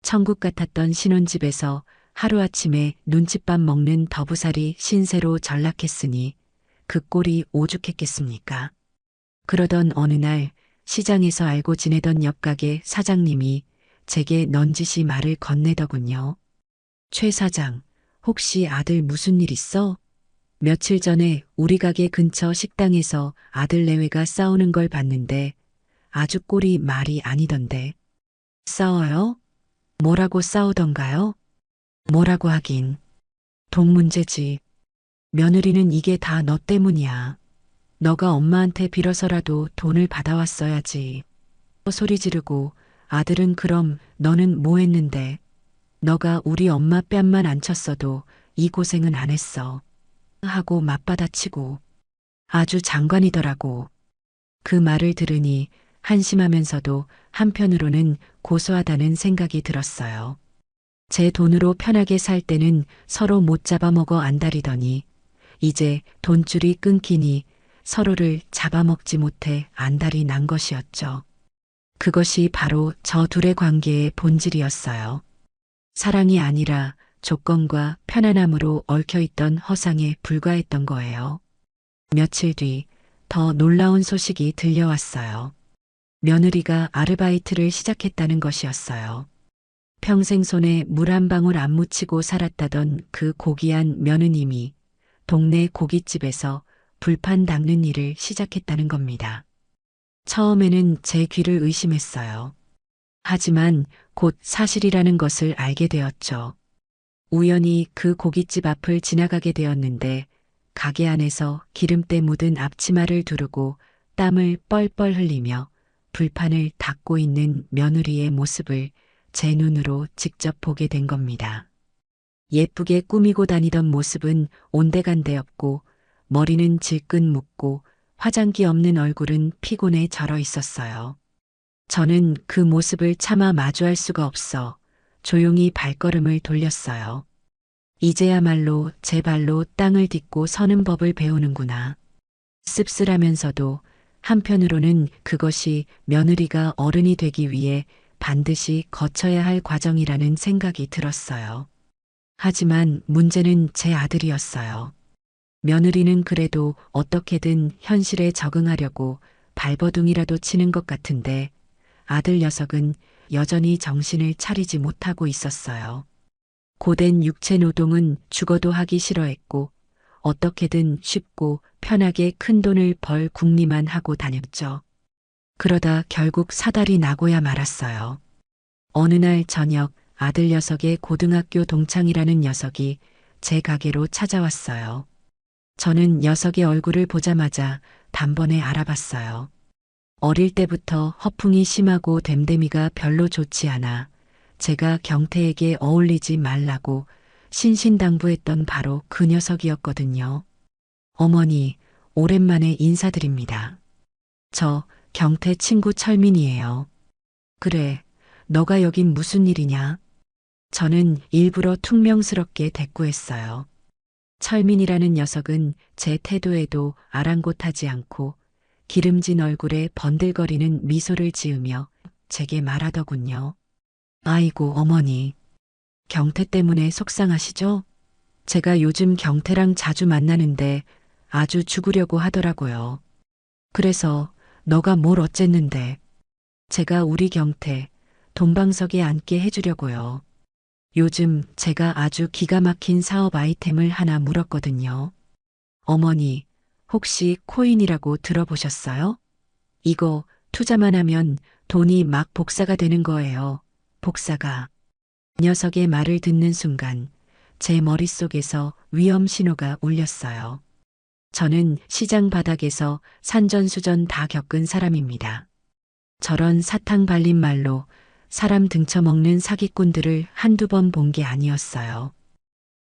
천국 같았던 신혼집에서 하루아침에 눈칫밥 먹는 더부살이 신세로 전락했으니 그 꼴이 오죽했겠습니까? 그러던 어느 날 시장에서 알고 지내던 옆가게 사장님이 제게 넌지시 말을 건네더군요. 최 사장, 혹시 아들 무슨 일 있어? 며칠 전에 우리 가게 근처 식당에서 아들 내외가 싸우는 걸 봤는데 아주 꼴이 말이 아니던데. 싸워요? 뭐라고 싸우던가요? 뭐라고 하긴. 돈 문제지. 며느리는 이게 다 너 때문이야. 너가 엄마한테 빌어서라도 돈을 받아왔어야지. 소리 지르고 아들은 그럼 너는 뭐 했는데? 너가 우리 엄마 뺨만 안 쳤어도 이 고생은 안 했어. 하고 맞받아치고 아주 장관이더라고. 그 말을 들으니 한심하면서도 한편으로는 고소하다는 생각이 들었어요. 제 돈으로 편하게 살 때는 서로 못 잡아먹어 안달이더니 이제 돈줄이 끊기니 서로를 잡아먹지 못해 안달이 난 것이었죠. 그것이 바로 저 둘의 관계의 본질이었어요. 사랑이 아니라 조건과 편안함으로 얽혀있던 허상에 불과했던 거예요. 며칠 뒤 더 놀라운 소식이 들려왔어요. 며느리가 아르바이트를 시작했다는 것이었어요. 평생 손에 물 한 방울 안 묻히고 살았다던 그 고귀한 며느님이 동네 고깃집에서 불판 닦는 일을 시작했다는 겁니다. 처음에는 제 귀를 의심했어요. 하지만 곧 사실이라는 것을 알게 되었죠. 우연히 그 고깃집 앞을 지나가게 되었는데 가게 안에서 기름때 묻은 앞치마를 두르고 땀을 뻘뻘 흘리며 불판을 닦고 있는 며느리의 모습을 제 눈으로 직접 보게 된 겁니다. 예쁘게 꾸미고 다니던 모습은 온데간데 없고 머리는 질끈 묶고 화장기 없는 얼굴은 피곤해 절어 있었어요. 저는 그 모습을 차마 마주할 수가 없어 조용히 발걸음을 돌렸어요. 이제야말로 제 발로 땅을 딛고 서는 법을 배우는구나. 씁쓸하면서도 한편으로는 그것이 며느리가 어른이 되기 위해 반드시 거쳐야 할 과정이라는 생각이 들었어요. 하지만 문제는 제 아들이었어요. 며느리는 그래도 어떻게든 현실에 적응하려고 발버둥이라도 치는 것 같은데 아들 녀석은 여전히 정신을 차리지 못하고 있었어요. 고된 육체 노동은 죽어도 하기 싫어했고 어떻게든 쉽고 편하게 큰 돈을 벌 궁리만 하고 다녔죠. 그러다 결국 사달이 나고야 말았어요. 어느 날 저녁 아들 녀석의 고등학교 동창이라는 녀석이 제 가게로 찾아왔어요. 저는 녀석의 얼굴을 보자마자 단번에 알아봤어요. 어릴 때부터 허풍이 심하고 됨됨이가 별로 좋지 않아 제가 경태에게 어울리지 말라고 신신당부했던 바로 그 녀석이었거든요. 어머니, 오랜만에 인사드립니다. 저 경태 친구 철민이에요. 그래, 너가 여긴 무슨 일이냐? 저는 일부러 퉁명스럽게 대꾸했어요. 철민이라는 녀석은 제 태도에도 아랑곳하지 않고 기름진 얼굴에 번들거리는 미소를 지으며 제게 말하더군요. 아이고 어머니, 경태 때문에 속상하시죠? 제가 요즘 경태랑 자주 만나는데 아주 죽으려고 하더라고요. 그래서 너가 뭘 어쨌는데 제가 우리 경태 돈방석에 앉게 해주려고요. 요즘 제가 아주 기가 막힌 사업 아이템을 하나 물었거든요. 어머니, 혹시 코인이라고 들어보셨어요? 이거 투자만 하면 돈이 막 복사가 되는 거예요. 복사가. 녀석의 말을 듣는 순간 제 머릿속에서 위험 신호가 울렸어요. 저는 시장 바닥에서 산전수전 다 겪은 사람입니다. 저런 사탕 발린 말로 사람 등쳐먹는 사기꾼들을 한두 번 본 게 아니었어요.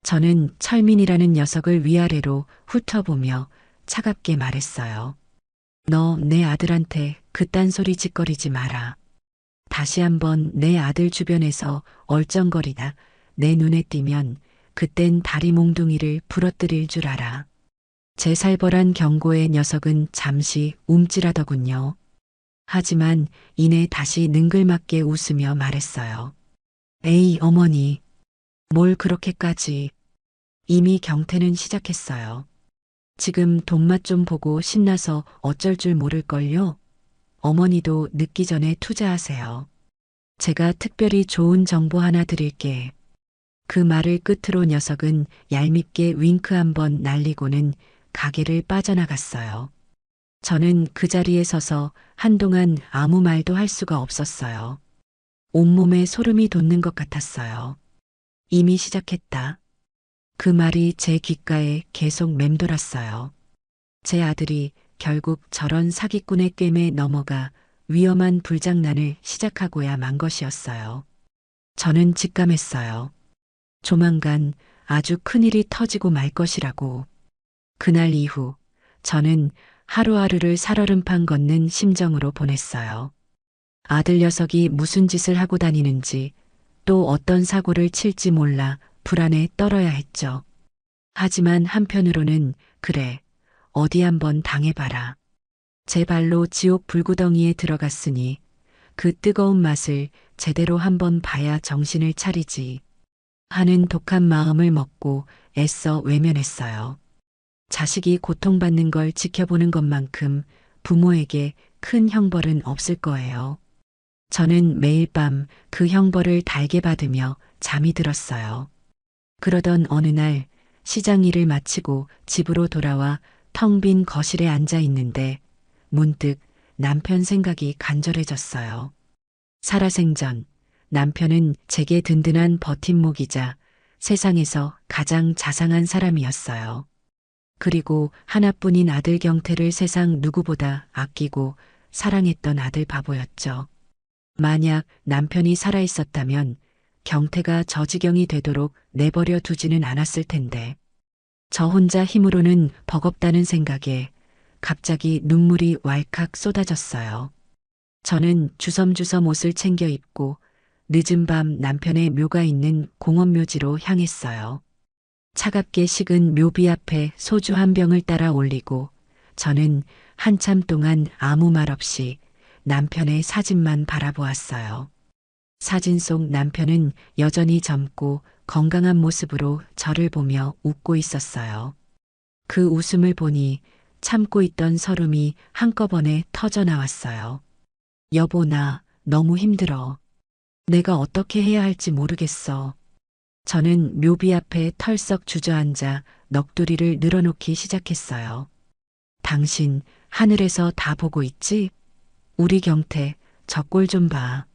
저는 철민이라는 녀석을 위아래로 훑어보며 차갑게 말했어요. 너 내 아들한테 그딴 소리 짓거리지 마라. 다시 한번 내 아들 주변에서 얼쩡거리다 내 눈에 띄면 그땐 다리 몽둥이를 부러뜨릴 줄 알아. 제 살벌한 경고에 녀석은 잠시 움찔하더군요. 하지만 이내 다시 능글맞게 웃으며 말했어요. 에이 어머니, 뭘 그렇게까지. 이미 경태는 시작했어요. 지금 돈맛 좀 보고 신나서 어쩔 줄 모를걸요. 어머니도 늦기 전에 투자하세요. 제가 특별히 좋은 정보 하나 드릴게. 그 말을 끝으로 녀석은 얄밉게 윙크 한번 날리고는 가게를 빠져나갔어요. 저는 그 자리에 서서 한동안 아무 말도 할 수가 없었어요. 온몸에 소름이 돋는 것 같았어요. 이미 시작했다. 그 말이 제 귓가에 계속 맴돌았어요. 제 아들이 결국 저런 사기꾼의 꿰매에 넘어가 위험한 불장난을 시작하고야 만 것이었어요. 저는 직감했어요. 조만간 아주 큰일이 터지고 말 것이라고. 그날 이후 저는 하루하루를 살얼음판 걷는 심정으로 보냈어요. 아들 녀석이 무슨 짓을 하고 다니는지 또 어떤 사고를 칠지 몰라 불안에 떨어야 했죠. 하지만 한편으로는 그래, 어디 한번 당해봐라. 제 발로 지옥 불구덩이에 들어갔으니 그 뜨거운 맛을 제대로 한번 봐야 정신을 차리지 하는 독한 마음을 먹고 애써 외면했어요. 자식이 고통받는 걸 지켜보는 것만큼 부모에게 큰 형벌은 없을 거예요. 저는 매일 밤 그 형벌을 달게 받으며 잠이 들었어요. 그러던 어느 날 시장 일을 마치고 집으로 돌아와 텅 빈 거실에 앉아 있는데 문득 남편 생각이 간절해졌어요. 살아생전 남편은 제게 든든한 버팀목이자 세상에서 가장 자상한 사람이었어요. 그리고 하나뿐인 아들 경태를 세상 누구보다 아끼고 사랑했던 아들 바보였죠. 만약 남편이 살아있었다면 경태가 저 지경이 되도록 내버려 두지는 않았을 텐데. 저 혼자 힘으로는 버겁다는 생각에 갑자기 눈물이 왈칵 쏟아졌어요. 저는 주섬주섬 옷을 챙겨 입고 늦은 밤 남편의 묘가 있는 공원묘지로 향했어요. 차갑게 식은 묘비 앞에 소주 한 병을 따라 올리고 저는 한참 동안 아무 말 없이 남편의 사진만 바라보았어요. 사진 속 남편은 여전히 젊고 건강한 모습으로 저를 보며 웃고 있었어요. 그 웃음을 보니 참고 있던 설움이 한꺼번에 터져 나왔어요. 여보, 나 너무 힘들어. 내가 어떻게 해야 할지 모르겠어. 저는 묘비 앞에 털썩 주저앉아 넋두리를 늘어놓기 시작했어요. 당신 하늘에서 다 보고 있지? 우리 경태, 저 꼴 좀 봐.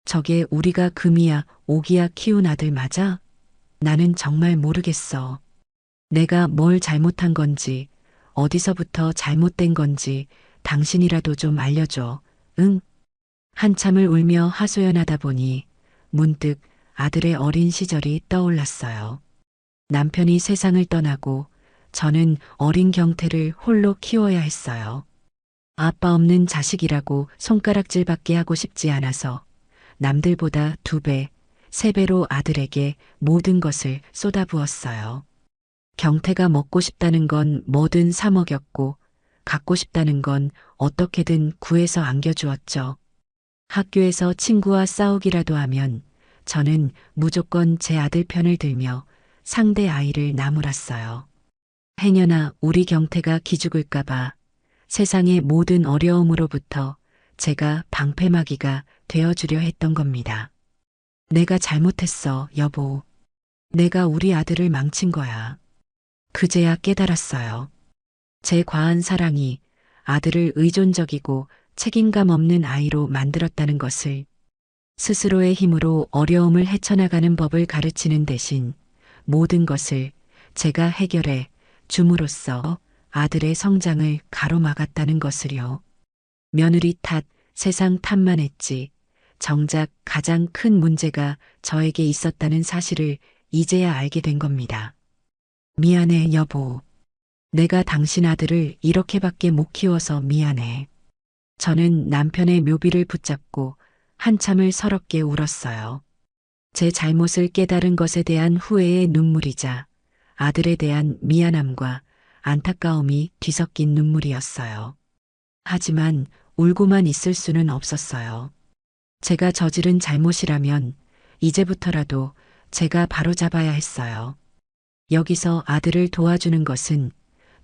저게 우리가 금이야 오기야 키운 아들 맞아? 나는 정말 모르겠어. 내가 뭘 잘못한 건지, 어디서부터 잘못된 건지 당신이라도 좀 알려줘. 응? 한참을 울며 하소연하다 보니 문득 아들의 어린 시절이 떠올랐어요. 남편이 세상을 떠나고 저는 어린 경태를 홀로 키워야 했어요. 아빠 없는 자식이라고 손가락질밖에 하고 싶지 않아서 남들보다 2배, 3배로 아들에게 모든 것을 쏟아부었어요. 경태가 먹고 싶다는 건 뭐든 사 먹였고 갖고 싶다는 건 어떻게든 구해서 안겨주었죠. 학교에서 친구와 싸우기라도 하면 저는 무조건 제 아들 편을 들며 상대 아이를 나무랐어요. 행여나 우리 경태가 기죽을까봐 세상의 모든 어려움으로부터 제가 방패막이가 되어주려 했던 겁니다. 내가 잘못했어, 여보. 내가 우리 아들을 망친 거야. 그제야 깨달았어요. 제 과한 사랑이 아들을 의존적이고 책임감 없는 아이로 만들었다는 것을. 스스로의 힘으로 어려움을 헤쳐나가는 법을 가르치는 대신 모든 것을 제가 해결해 줌으로써 아들의 성장을 가로막았다는 것을요. 며느리 탓, 세상 탓만 했지. 정작 가장 큰 문제가 저에게 있었다는 사실을 이제야 알게 된 겁니다. 미안해, 여보. 내가 당신 아들을 이렇게밖에 못 키워서 미안해. 저는 남편의 묘비를 붙잡고 한참을 서럽게 울었어요. 제 잘못을 깨달은 것에 대한 후회의 눈물이자 아들에 대한 미안함과 안타까움이 뒤섞인 눈물이었어요. 하지만 울고만 있을 수는 없었어요. 제가 저지른 잘못이라면 이제부터라도 제가 바로잡아야 했어요. 여기서 아들을 도와주는 것은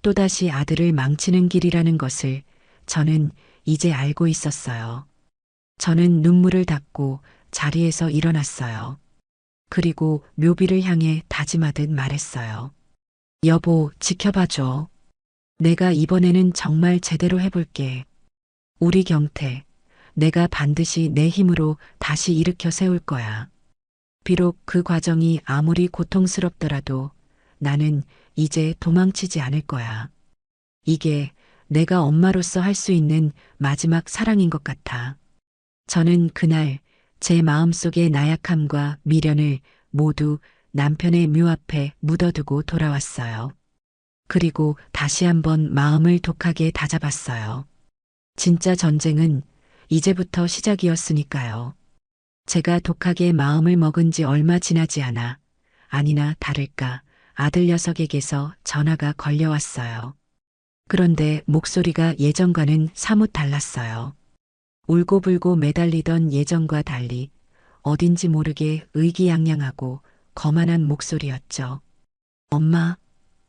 또다시 아들을 망치는 길이라는 것을 저는 이제 알고 있었어요. 저는 눈물을 닦고 자리에서 일어났어요. 그리고 묘비를 향해 다짐하듯 말했어요. 여보, 지켜봐줘. 내가 이번에는 정말 제대로 해볼게. 우리 경태, 내가 반드시 내 힘으로 다시 일으켜 세울 거야. 비록 그 과정이 아무리 고통스럽더라도 나는 이제 도망치지 않을 거야. 이게 내가 엄마로서 할 수 있는 마지막 사랑인 것 같아. 저는 그날 제 마음속의 나약함과 미련을 모두 남편의 묘 앞에 묻어두고 돌아왔어요. 그리고 다시 한번 마음을 독하게 다잡았어요. 진짜 전쟁은 이제부터 시작이었으니까요. 제가 독하게 마음을 먹은 지 얼마 지나지 않아 아니나 다를까 아들 녀석에게서 전화가 걸려왔어요. 그런데 목소리가 예전과는 사뭇 달랐어요. 울고불고 매달리던 예전과 달리 어딘지 모르게 의기양양하고 거만한 목소리였죠. 엄마,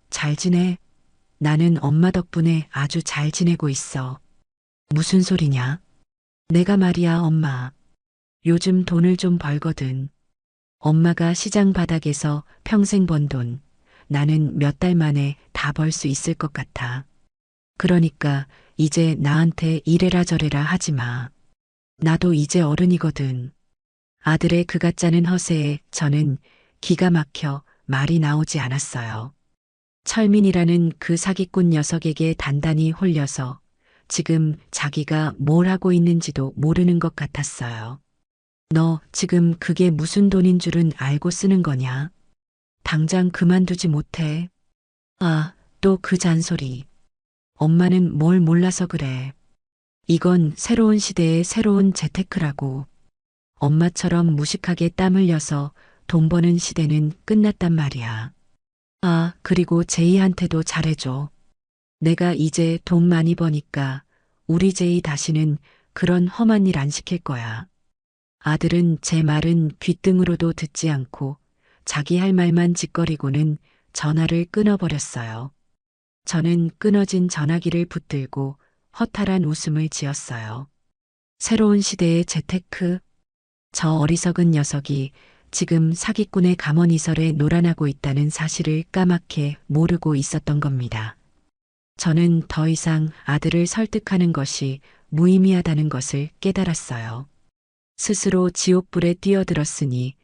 잘 지내? 나는 엄마 덕분에 아주 잘 지내고 있어. 무슨 소리냐? 내가 말이야, 엄마. 요즘 돈을 좀 벌거든. 엄마가 시장 바닥에서 평생 번 돈, 나는 몇 달 만에 다 벌 수 있을 것 같아. 그러니까 이제 나한테 이래라 저래라 하지 마. 나도 이제 어른이거든. 아들의 그 가짜는 허세에 저는 기가 막혀 말이 나오지 않았어요. 철민이라는 그 사기꾼 녀석에게 단단히 홀려서 지금 자기가 뭘 하고 있는지도 모르는 것 같았어요. 너 지금 그게 무슨 돈인 줄은 알고 쓰는 거냐? 당장 그만두지 못해. 아, 또 그 잔소리. 엄마는 뭘 몰라서 그래. 이건 새로운 시대의 새로운 재테크라고. 엄마처럼 무식하게 땀 흘려서 돈 버는 시대는 끝났단 말이야. 아, 그리고 제이한테도 잘해줘. 내가 이제 돈 많이 버니까 우리 제이 다시는 그런 험한 일 안 시킬 거야. 아들은 제 말은 귓등으로도 듣지 않고 자기 할 말만 짓거리고는 전화를 끊어버렸어요. 저는 끊어진 전화기를 붙들고 허탈한 웃음을 지었어요. 새로운 시대의 재테크, 저 어리석은 녀석이 지금 사기꾼의 감언이설에 놀아나고 있다는 사실을 까맣게 모르고 있었던 겁니다. 저는 더 이상 아들을 설득하는 것이 무의미하다는 것을 깨달았어요. 스스로 지옥불에 뛰어들었으니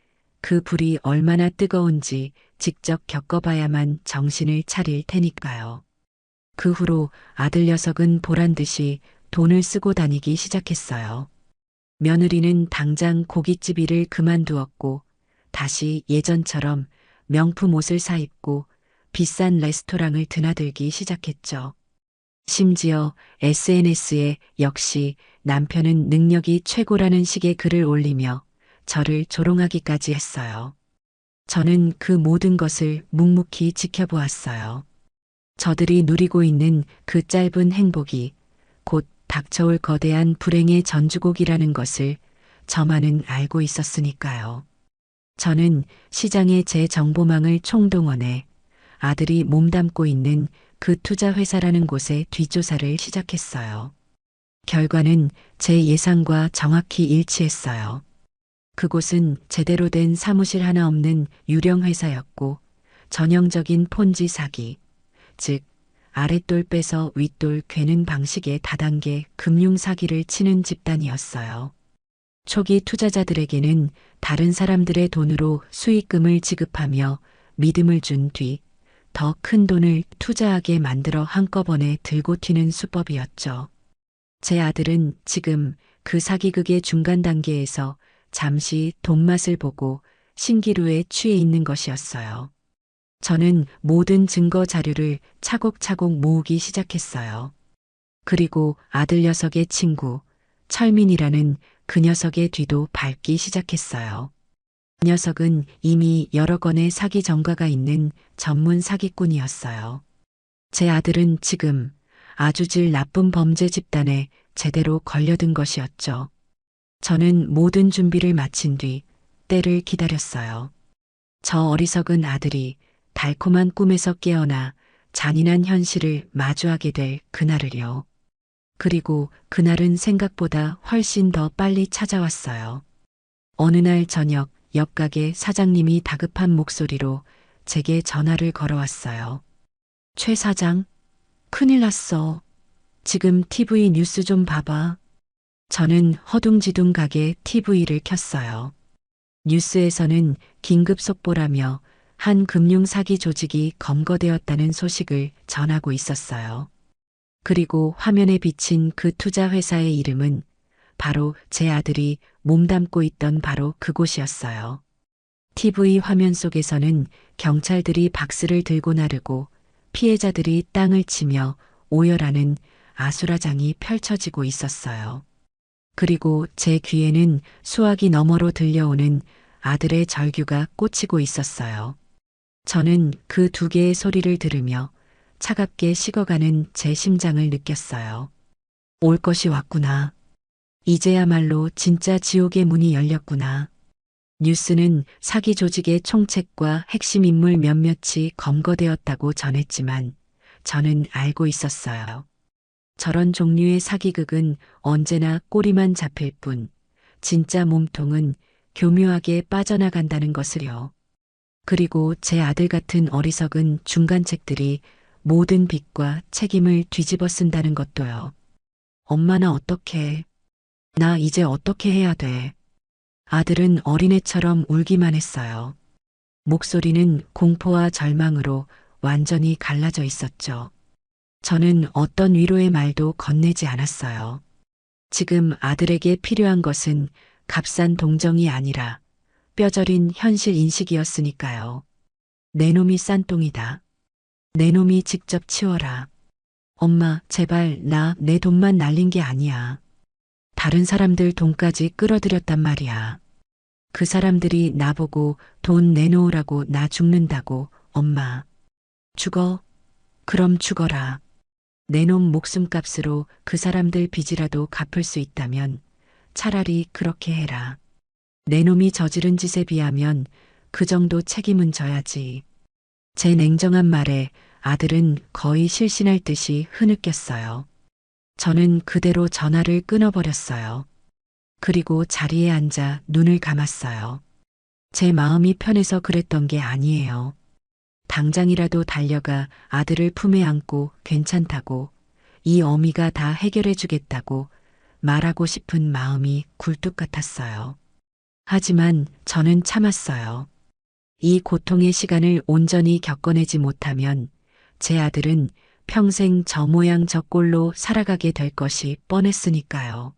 그 불이 얼마나 뜨거운지 직접 겪어봐야만 정신을 차릴 테니까요. 그 후로 아들 녀석은 보란 듯이 돈을 쓰고 다니기 시작했어요. 며느리는 당장 고깃집 일을 그만두었고 다시 예전처럼 명품 옷을 사입고 비싼 레스토랑을 드나들기 시작했죠. 심지어 SNS에 역시 남편은 능력이 최고라는 식의 글을 올리며 저를 조롱하기까지 했어요. 저는 그 모든 것을 묵묵히 지켜보았어요. 저들이 누리고 있는 그 짧은 행복이 곧 닥쳐올 거대한 불행의 전주곡이라는 것을 저만은 알고 있었으니까요. 저는 시장의 제 정보망을 총동원해 아들이 몸담고 있는 그 투자 회사라는 곳에 뒷조사를 시작했어요. 결과는 제 예상과 정확히 일치했어요. 그곳은 제대로 된 사무실 하나 없는 유령 회사였고 전형적인 폰지 사기, 즉 아랫돌 빼서 윗돌 괴는 방식의 다단계 금융 사기를 치는 집단이었어요. 초기 투자자들에게는 다른 사람들의 돈으로 수익금을 지급하며 믿음을 준 뒤 더 큰 돈을 투자하게 만들어 한꺼번에 들고 튀는 수법이었죠. 제 아들은 지금 그 사기극의 중간 단계에서 잠시 돈맛을 보고 신기루에 취해 있는 것이었어요. 저는 모든 증거 자료를 차곡차곡 모으기 시작했어요. 그리고 아들 녀석의 친구, 철민이라는 그 녀석의 뒤도 밟기 시작했어요. 그 녀석은 이미 여러 건의 사기 전과가 있는 전문 사기꾼이었어요. 제 아들은 지금 아주 질 나쁜 범죄 집단에 제대로 걸려든 것이었죠. 저는 모든 준비를 마친 뒤 때를 기다렸어요. 저 어리석은 아들이 달콤한 꿈에서 깨어나 잔인한 현실을 마주하게 될 그날을요. 그리고 그날은 생각보다 훨씬 더 빨리 찾아왔어요. 어느 날 저녁 옆 가게 사장님이 다급한 목소리로 제게 전화를 걸어왔어요. 최 사장, 큰일 났어. 지금 TV 뉴스 좀 봐봐. 저는 허둥지둥 가게 TV를 켰어요. 뉴스에서는 긴급 속보라며 한 금융 사기 조직이 검거되었다는 소식을 전하고 있었어요. 그리고 화면에 비친 그 투자 회사의 이름은 바로 제 아들이 몸담고 있던 바로 그곳이었어요. TV 화면 속에서는 경찰들이 박스를 들고 나르고 피해자들이 땅을 치며 오열하는 아수라장이 펼쳐지고 있었어요. 그리고 제 귀에는 수화기 너머로 들려오는 아들의 절규가 꽂히고 있었어요. 저는 그 두 개의 소리를 들으며 차갑게 식어가는 제 심장을 느꼈어요. 올 것이 왔구나. 이제야말로 진짜 지옥의 문이 열렸구나. 뉴스는 사기 조직의 총책과 핵심 인물 몇몇이 검거되었다고 전했지만 저는 알고 있었어요. 저런 종류의 사기극은 언제나 꼬리만 잡힐 뿐 진짜 몸통은 교묘하게 빠져나간다는 것을요. 그리고 제 아들 같은 어리석은 중간책들이 모든 빚과 책임을 뒤집어 쓴다는 것도요. 엄마 나 어떡해. 나 이제 어떻게 해야 돼. 아들은 어린애처럼 울기만 했어요. 목소리는 공포와 절망으로 완전히 갈라져 있었죠. 저는 어떤 위로의 말도 건네지 않았어요. 지금 아들에게 필요한 것은 값싼 동정이 아니라 뼈저린 현실 인식이었으니까요. 내 놈이 싼똥이다. 내 놈이 직접 치워라. 엄마, 제발 나 내 돈만 날린 게 아니야. 다른 사람들 돈까지 끌어들였단 말이야. 그 사람들이 나보고 돈 내놓으라고 나 죽는다고, 엄마. 죽어? 그럼 죽어라. 내 놈 목숨값으로 그 사람들 빚이라도 갚을 수 있다면 차라리 그렇게 해라. 내 놈이 저지른 짓에 비하면 그 정도 책임은 져야지. 제 냉정한 말에 아들은 거의 실신할 듯이 흐느꼈어요. 저는 그대로 전화를 끊어버렸어요. 그리고 자리에 앉아 눈을 감았어요. 제 마음이 편해서 그랬던 게 아니에요. 당장이라도 달려가 아들을 품에 안고 괜찮다고, 이 어미가 다 해결해 주겠다고 말하고 싶은 마음이 굴뚝 같았어요. 하지만 저는 참았어요. 이 고통의 시간을 온전히 겪어내지 못하면 제 아들은 평생 저 모양 저 꼴로 살아가게 될 것이 뻔했으니까요.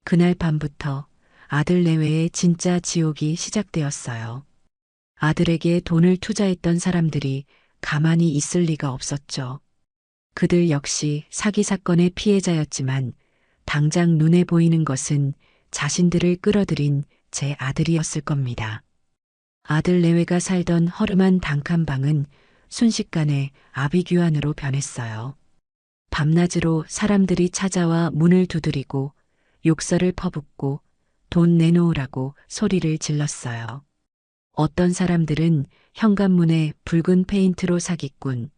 그날 밤부터 아들 내외의 진짜 지옥이 시작되었어요. 아들에게 돈을 투자했던 사람들이 가만히 있을 리가 없었죠. 그들 역시 사기 사건의 피해자였지만 당장 눈에 보이는 것은 자신들을 끌어들인 제 아들이었을 겁니다. 아들 내외가 살던 허름한 단칸방은 순식간에 아비규환으로 변했어요. 밤낮으로 사람들이 찾아와 문을 두드리고 욕설을 퍼붓고 돈 내놓으라고 소리를 질렀어요. 어떤 사람들은 현관문에 붉은 페인트로 사기꾼,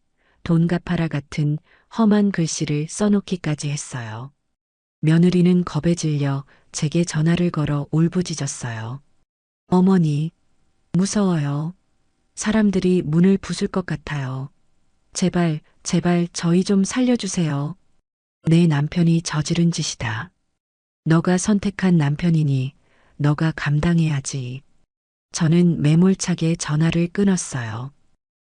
돈 갚아라 같은 험한 글씨를 써놓기까지 했어요. 며느리는 겁에 질려 제게 전화를 걸어 울부짖었어요. 어머니, 무서워요. 사람들이 문을 부술 것 같아요. 제발, 제발 저희 좀 살려주세요. 내 남편이 저지른 짓이다. 너가 선택한 남편이니 너가 감당해야지. 저는 매몰차게 전화를 끊었어요.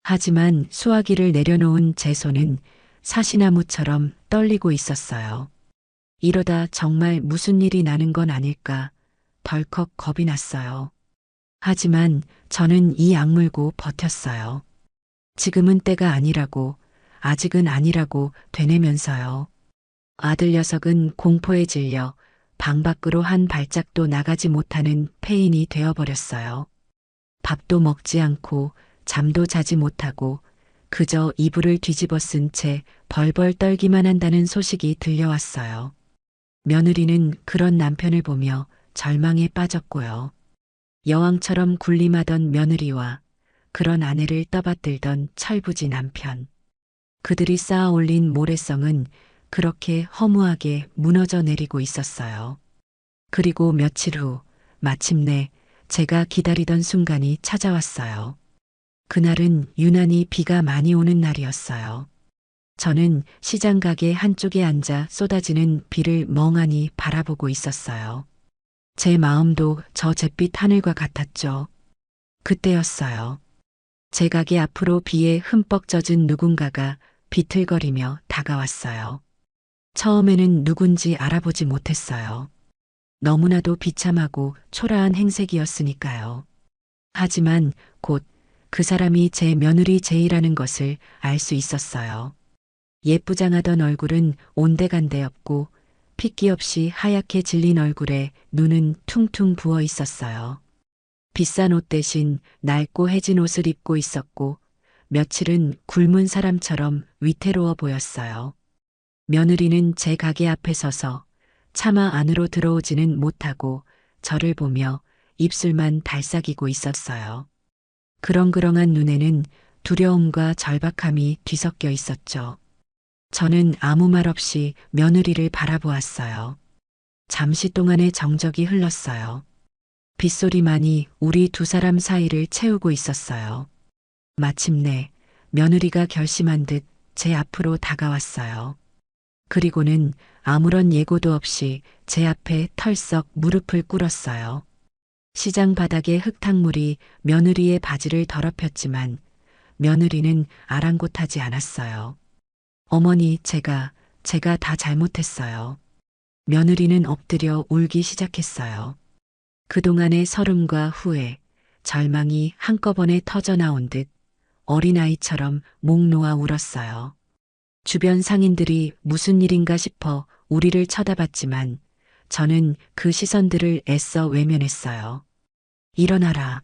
하지만 수화기를 내려놓은 제 손은 사시나무처럼 떨리고 있었어요. 이러다 정말 무슨 일이 나는 건 아닐까 덜컥 겁이 났어요. 하지만 저는 이 악물고 버텼어요. 지금은 때가 아니라고, 아직은 아니라고 되뇌면서요. 아들 녀석은 공포에 질려 방 밖으로 한 발짝도 나가지 못하는 폐인이 되어버렸어요. 밥도 먹지 않고 잠도 자지 못하고 그저 이불을 뒤집어 쓴 채 벌벌 떨기만 한다는 소식이 들려왔어요. 며느리는 그런 남편을 보며 절망에 빠졌고요. 여왕처럼 군림하던 며느리와 그런 아내를 떠받들던 철부지 남편. 그들이 쌓아 올린 모래성은 그렇게 허무하게 무너져 내리고 있었어요. 그리고 며칠 후 마침내 제가 기다리던 순간이 찾아왔어요. 그날은 유난히 비가 많이 오는 날이었어요. 저는 시장 가게 한쪽에 앉아 쏟아지는 비를 멍하니 바라보고 있었어요. 제 마음도 저 잿빛 하늘과 같았죠. 그때였어요. 제 가게 앞으로 비에 흠뻑 젖은 누군가가 비틀거리며 다가왔어요. 처음에는 누군지 알아보지 못했어요. 너무나도 비참하고 초라한 행색이었으니까요. 하지만 곧 그 사람이 제 며느리 제이라는 것을 알 수 있었어요. 예쁘장하던 얼굴은 온데간데없고 핏기 없이 하얗게 질린 얼굴에 눈은 퉁퉁 부어 있었어요. 비싼 옷 대신 낡고 해진 옷을 입고 있었고 며칠은 굶은 사람처럼 위태로워 보였어요. 며느리는 제 가게 앞에 서서 차마 안으로 들어오지는 못하고 저를 보며 입술만 달싹이고 있었어요. 그렁그렁한 눈에는 두려움과 절박함이 뒤섞여 있었죠. 저는 아무 말 없이 며느리를 바라보았어요. 잠시 동안의 정적이 흘렀어요. 빗소리만이 우리 두 사람 사이를 채우고 있었어요. 마침내 며느리가 결심한 듯 제 앞으로 다가왔어요. 그리고는 아무런 예고도 없이 제 앞에 털썩 무릎을 꿇었어요. 시장 바닥의 흙탕물이 며느리의 바지를 더럽혔지만 며느리는 아랑곳하지 않았어요. 어머니, 제가 다 잘못했어요. 며느리는 엎드려 울기 시작했어요. 그동안의 서름과 후회, 절망이 한꺼번에 터져 나온 듯 어린아이처럼 목 놓아 울었어요. 주변 상인들이 무슨 일인가 싶어 우리를 쳐다봤지만 저는 그 시선들을 애써 외면했어요. 일어나라.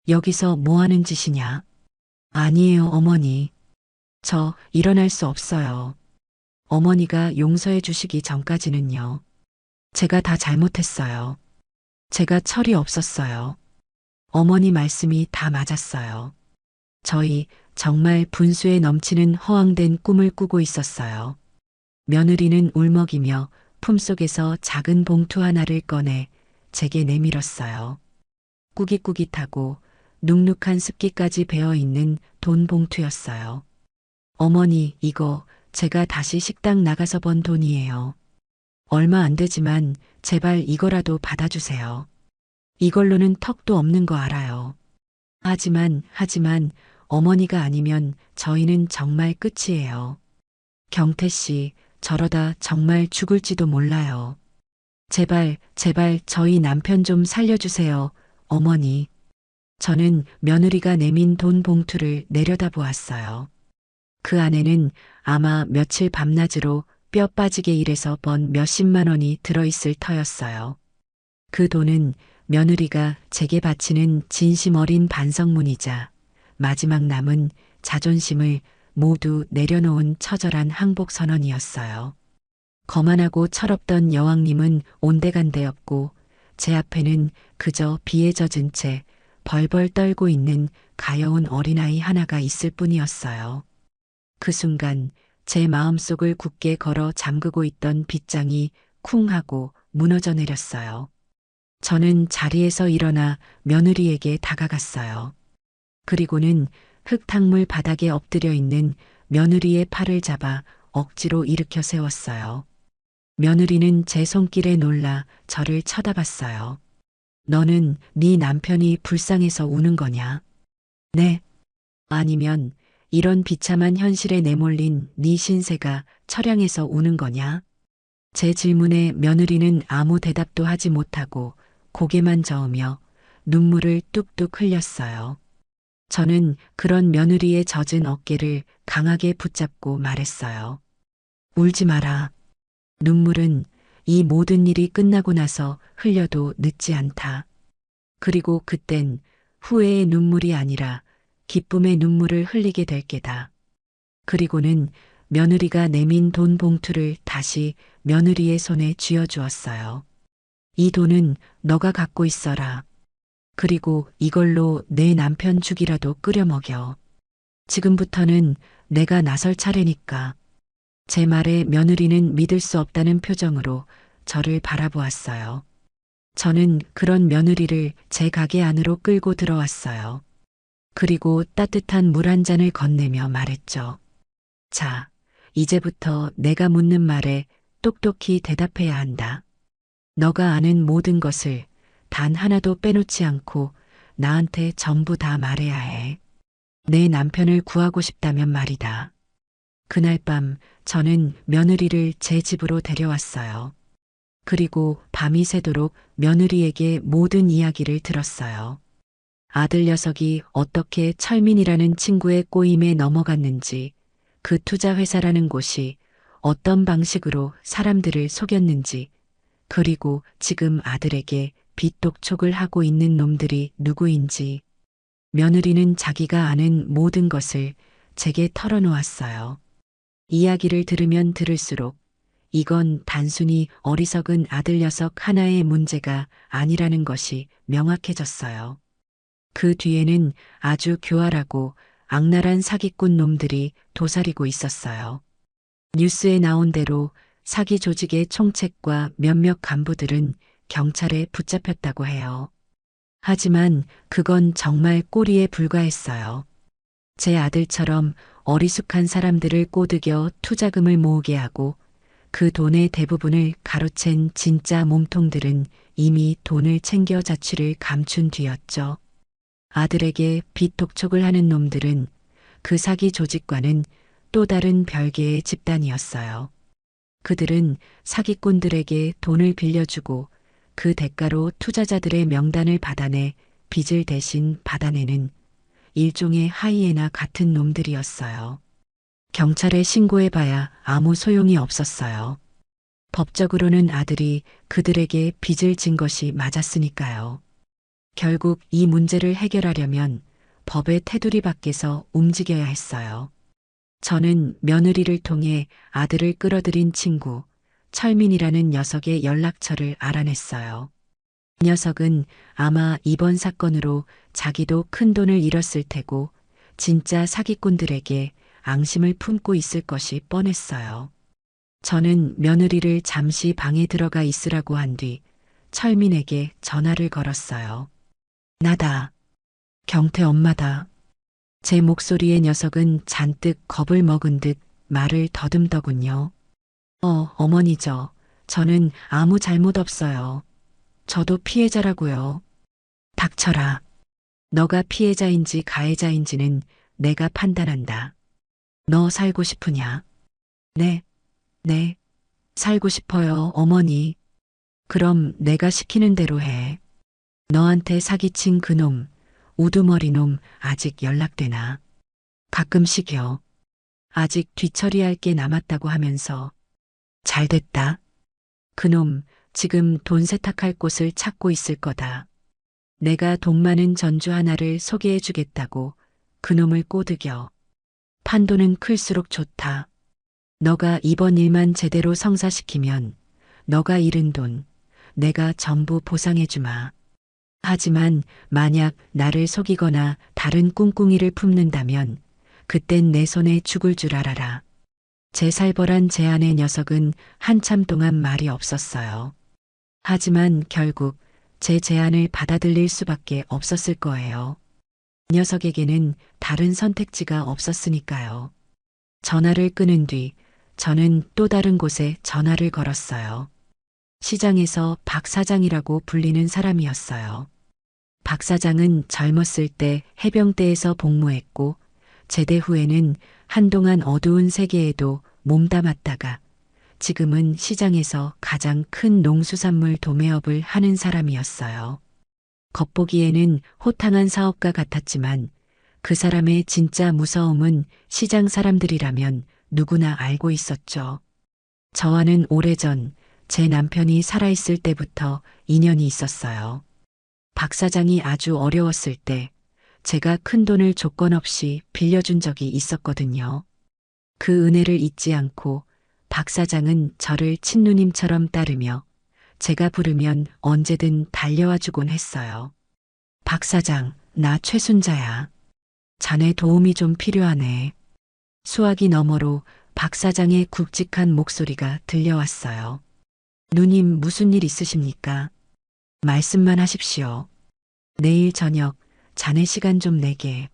여기서 뭐 하는 짓이냐? 아니에요, 어머니. 저 일어날 수 없어요. 어머니가 용서해 주시기 전까지는요. 제가 다 잘못했어요. 제가 철이 없었어요. 어머니 말씀이 다 맞았어요. 저희 정말 분수에 넘치는 허황된 꿈을 꾸고 있었어요. 며느리는 울먹이며 품속에서 작은 봉투 하나를 꺼내 제게 내밀었어요. 꾸깃꾸깃하고 눅눅한 습기까지 배어있는 돈 봉투였어요. 어머니, 이거 제가 다시 식당 나가서 번 돈이에요. 얼마 안 되지만 제발 이거라도 받아주세요. 이걸로는 턱도 없는 거 알아요. 하지만 어머니가 아니면 저희는 정말 끝이에요. 경태 씨, 저러다 정말 죽을지도 몰라요. 제발 저희 남편 좀 살려주세요, 어머니. 저는 며느리가 내민 돈 봉투를 내려다보았어요. 그 안에는 아마 며칠 밤낮으로 뼈 빠지게 일해서 번 몇십만 원이 들어있을 터였어요. 그 돈은 며느리가 제게 바치는 진심 어린 반성문이자 마지막 남은 자존심을 모두 내려놓은 처절한 항복 선언이었어요. 거만하고 철없던 여왕님은 온데간데였고 제 앞에는 그저 비에 젖은 채 벌벌 떨고 있는 가여운 어린아이 하나가 있을 뿐이었어요. 그 순간 제 마음속을 굳게 걸어 잠그고 있던 빗장이 쿵 하고 무너져 내렸어요. 저는 자리에서 일어나 며느리에게 다가갔어요. 그리고는 흙탕물 바닥에 엎드려 있는 며느리의 팔을 잡아 억지로 일으켜 세웠어요. 며느리는 제 손길에 놀라 저를 쳐다봤어요. 너는 네 남편이 불쌍해서 우는 거냐? 네. 아니면 이런 비참한 현실에 내몰린 네 신세가 처량해서 우는 거냐? 제 질문에 며느리는 아무 대답도 하지 못하고 고개만 저으며 눈물을 뚝뚝 흘렸어요. 저는 그런 며느리의 젖은 어깨를 강하게 붙잡고 말했어요. 울지 마라. 눈물은 이 모든 일이 끝나고 나서 흘려도 늦지 않다. 그리고 그땐 후회의 눈물이 아니라 기쁨의 눈물을 흘리게 될 게다. 그리고는 며느리가 내민 돈 봉투를 다시 며느리의 손에 쥐어주었어요. 이 돈은 너가 갖고 있어라. 그리고 이걸로 내 남편 죽이라도 끓여 먹여. 지금부터는 내가 나설 차례니까. 제 말에 며느리는 믿을 수 없다는 표정으로 저를 바라보았어요. 저는 그런 며느리를 제 가게 안으로 끌고 들어왔어요. 그리고 따뜻한 물 한 잔을 건네며 말했죠. 자, 이제부터 내가 묻는 말에 똑똑히 대답해야 한다. 너가 아는 모든 것을 단 하나도 빼놓지 않고 나한테 전부 다 말해야 해. 내 남편을 구하고 싶다면 말이다. 그날 밤 저는 며느리를 제 집으로 데려왔어요. 그리고 밤이 새도록 며느리에게 모든 이야기를 들었어요. 아들 녀석이 어떻게 철민이라는 친구의 꼬임에 넘어갔는지, 그 투자 회사라는 곳이 어떤 방식으로 사람들을 속였는지, 그리고 지금 아들에게 빚독촉을 하고 있는 놈들이 누구인지, 며느리는 자기가 아는 모든 것을 제게 털어놓았어요. 이야기를 들으면 들을수록 이건 단순히 어리석은 아들 녀석 하나의 문제가 아니라는 것이 명확해졌어요. 그 뒤에는 아주 교활하고 악랄한 사기꾼 놈들이 도사리고 있었어요. 뉴스에 나온 대로 사기 조직의 총책과 몇몇 간부들은 경찰에 붙잡혔다고 해요. 하지만 그건 정말 꼬리에 불과했어요. 제 아들처럼 어리숙한 사람들을 꼬드겨 투자금을 모으게 하고 그 돈의 대부분을 가로챈 진짜 몸통들은 이미 돈을 챙겨 자취를 감춘 뒤였죠. 아들에게 빚 독촉을 하는 놈들은 그 사기 조직과는 또 다른 별개의 집단이었어요. 그들은 사기꾼들에게 돈을 빌려주고 그 대가로 투자자들의 명단을 받아내 빚을 대신 받아내는 일종의 하이에나 같은 놈들이었어요. 경찰에 신고해봐야 아무 소용이 없었어요. 법적으로는 아들이 그들에게 빚을 진 것이 맞았으니까요. 결국 이 문제를 해결하려면 법의 테두리 밖에서 움직여야 했어요. 저는 며느리를 통해 아들을 끌어들인 친구, 철민이라는 녀석의 연락처를 알아냈어요. 이 녀석은 아마 이번 사건으로 자기도 큰 돈을 잃었을 테고 진짜 사기꾼들에게 앙심을 품고 있을 것이 뻔했어요. 저는 며느리를 잠시 방에 들어가 있으라고 한 뒤 철민에게 전화를 걸었어요. 나다. 경태 엄마다. 제 목소리의 녀석은 잔뜩 겁을 먹은 듯 말을 더듬더군요. 어머니죠. 저는 아무 잘못 없어요. 저도 피해자라고요. 닥쳐라. 너가 피해자인지 가해자인지는 내가 판단한다. 너 살고 싶으냐? 네, 네. 살고 싶어요, 어머니. 그럼 내가 시키는 대로 해. 너한테 사기친 그놈, 우두머리 놈 아직 연락되나? 가끔씩요. 아직 뒤처리할 게 남았다고 하면서. 잘됐다. 그놈 지금 돈 세탁할 곳을 찾고 있을 거다. 내가 돈 많은 전주 하나를 소개해 주겠다고 그놈을 꼬드겨. 판도는 클수록 좋다. 너가 이번 일만 제대로 성사시키면 너가 잃은 돈 내가 전부 보상해 주마. 하지만 만약 나를 속이거나 다른 꿍꿍이를 품는다면 그땐 내 손에 죽을 줄 알아라. 제 살벌한 제안의 녀석은 한참 동안 말이 없었어요. 하지만 결국 제 제안을 받아들일 수밖에 없었을 거예요. 녀석에게는 다른 선택지가 없었으니까요. 전화를 끊은 뒤 저는 또 다른 곳에 전화를 걸었어요. 시장에서 박 사장이라고 불리는 사람이었어요. 박 사장은 젊었을 때 해병대에서 복무했고 제대 후에는 한동안 어두운 세계에도 몸담았다가 지금은 시장에서 가장 큰 농수산물 도매업을 하는 사람이었어요. 겉보기에는 호탕한 사업가 같았지만 그 사람의 진짜 무서움은 시장 사람들이라면 누구나 알고 있었죠. 저와는 오래전 제 남편이 살아있을 때부터 인연이 있었어요. 박 사장이 아주 어려웠을 때 제가 큰 돈을 조건 없이 빌려준 적이 있었거든요. 그 은혜를 잊지 않고 박 사장은 저를 친누님처럼 따르며 제가 부르면 언제든 달려와 주곤 했어요. 박 사장, 나 최순자야. 자네 도움이 좀 필요하네. 수화기 너머로 박 사장의 굵직한 목소리가 들려왔어요. 누님 무슨 일 있으십니까? 말씀만 하십시오. 내일 저녁 자네 시간 좀 내게.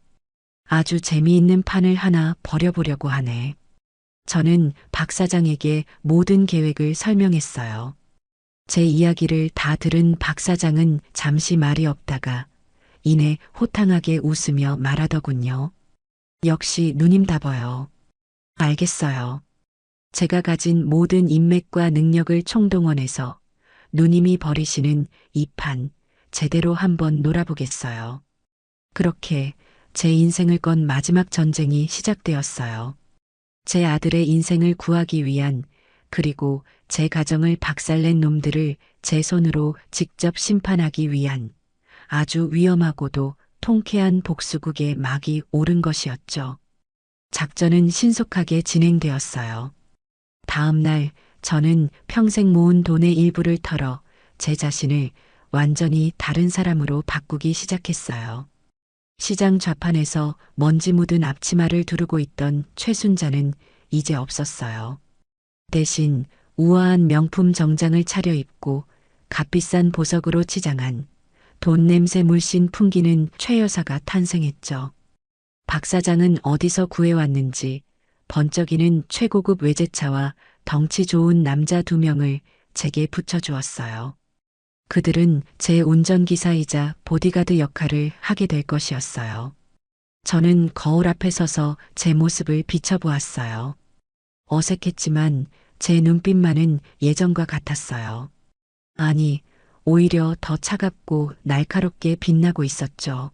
아주 재미있는 판을 하나 벌여보려고 하네. 저는 박 사장에게 모든 계획을 설명했어요. 제 이야기를 다 들은 박 사장은 잠시 말이 없다가 이내 호탕하게 웃으며 말하더군요. 역시 누님답어요. 알겠어요. 제가 가진 모든 인맥과 능력을 총동원해서 누님이 벌이시는 이 판 제대로 한번 놀아보겠어요. 그렇게 제 인생을 건 마지막 전쟁이 시작되었어요. 제 아들의 인생을 구하기 위한 그리고 제 가정을 박살낸 놈들을 제 손으로 직접 심판하기 위한 아주 위험하고도 통쾌한 복수국의 막이 오른 것이었죠. 작전은 신속하게 진행되었어요. 다음 날 저는 평생 모은 돈의 일부를 털어 제 자신을 완전히 다른 사람으로 바꾸기 시작했어요. 시장 좌판에서 먼지 묻은 앞치마를 두르고 있던 최순자는 이제 없었어요. 대신 우아한 명품 정장을 차려입고 값비싼 보석으로 치장한 돈 냄새 물씬 풍기는 최 여사가 탄생했죠. 박 사장은 어디서 구해왔는지 번쩍이는 최고급 외제차와 덩치 좋은 남자 2명을 제게 붙여주었어요. 그들은 제 운전기사이자 보디가드 역할을 하게 될 것이었어요. 저는 거울 앞에 서서 제 모습을 비춰보았어요. 어색했지만 제 눈빛만은 예전과 같았어요. 아니, 오히려 더 차갑고 날카롭게 빛나고 있었죠.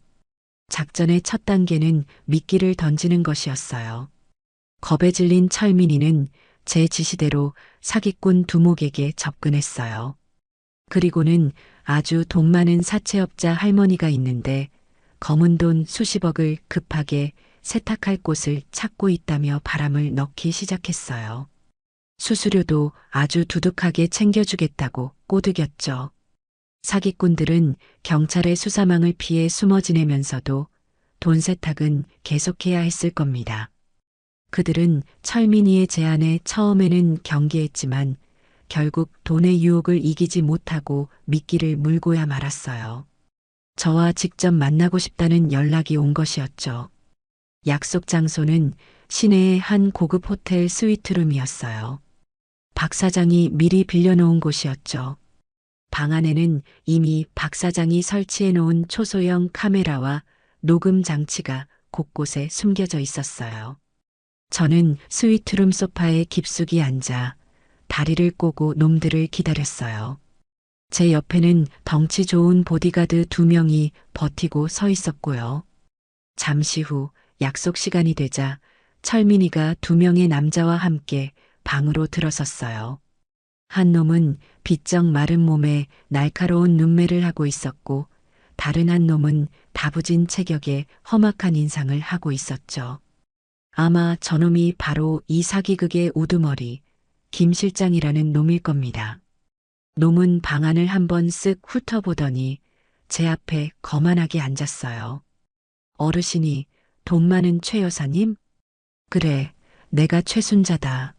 작전의 첫 단계는 미끼를 던지는 것이었어요. 겁에 질린 철민이는 제 지시대로 사기꾼 두목에게 접근했어요. 그리고는 아주 돈 많은 사채업자 할머니가 있는데 검은 돈 수십억을 급하게 세탁할 곳을 찾고 있다며 바람을 넣기 시작했어요. 수수료도 아주 두둑하게 챙겨주겠다고 꼬드겼죠. 사기꾼들은 경찰의 수사망을 피해 숨어 지내면서도 돈 세탁은 계속해야 했을 겁니다. 그들은 철민이의 제안에 처음에는 경계했지만 결국 돈의 유혹을 이기지 못하고 미끼를 물고야 말았어요. 저와 직접 만나고 싶다는 연락이 온 것이었죠. 약속 장소는 시내의 한 고급 호텔 스위트룸이었어요. 박 사장이 미리 빌려놓은 곳이었죠. 방 안에는 이미 박 사장이 설치해 놓은 초소형 카메라와 녹음 장치가 곳곳에 숨겨져 있었어요. 저는 스위트룸 소파에 깊숙이 앉아 다리를 꼬고 놈들을 기다렸어요. 제 옆에는 덩치 좋은 보디가드 2명이 버티고 서 있었고요. 잠시 후 약속 시간이 되자 철민이가 2명의 남자와 함께 방으로 들어섰어요. 한 놈은 비쩍 마른 몸에 날카로운 눈매를 하고 있었고 다른 한 놈은 다부진 체격에 험악한 인상을 하고 있었죠. 아마 저놈이 바로 이 사기극의 우두머리 김 실장이라는 놈일 겁니다. 놈은 방안을 한번 쓱 훑어보더니 제 앞에 거만하게 앉았어요. 어르신이 돈 많은 최 여사님? 그래, 내가 최순자다.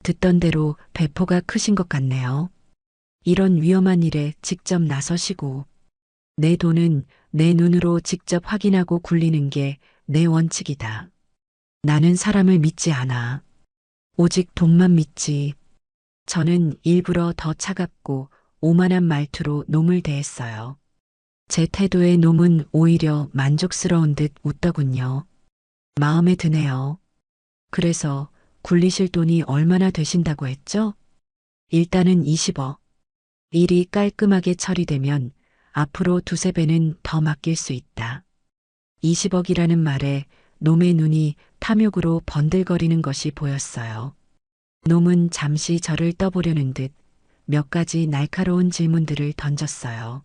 듣던 대로 배포가 크신 것 같네요. 이런 위험한 일에 직접 나서시고 내 돈은 내 눈으로 직접 확인하고 굴리는 게 내 원칙이다. 나는 사람을 믿지 않아. 오직 돈만 믿지. 저는 일부러 더 차갑고 오만한 말투로 놈을 대했어요. 제 태도에 놈은 오히려 만족스러운 듯 웃더군요. 마음에 드네요. 그래서 굴리실 돈이 얼마나 되신다고 했죠? 일단은 20억. 일이 깔끔하게 처리되면 앞으로 2~3배는 더 맡길 수 있다. 20억이라는 말에 놈의 눈이 탐욕으로 번들거리는 것이 보였어요. 놈은 잠시 저를 떠보려는 듯 몇 가지 날카로운 질문들을 던졌어요.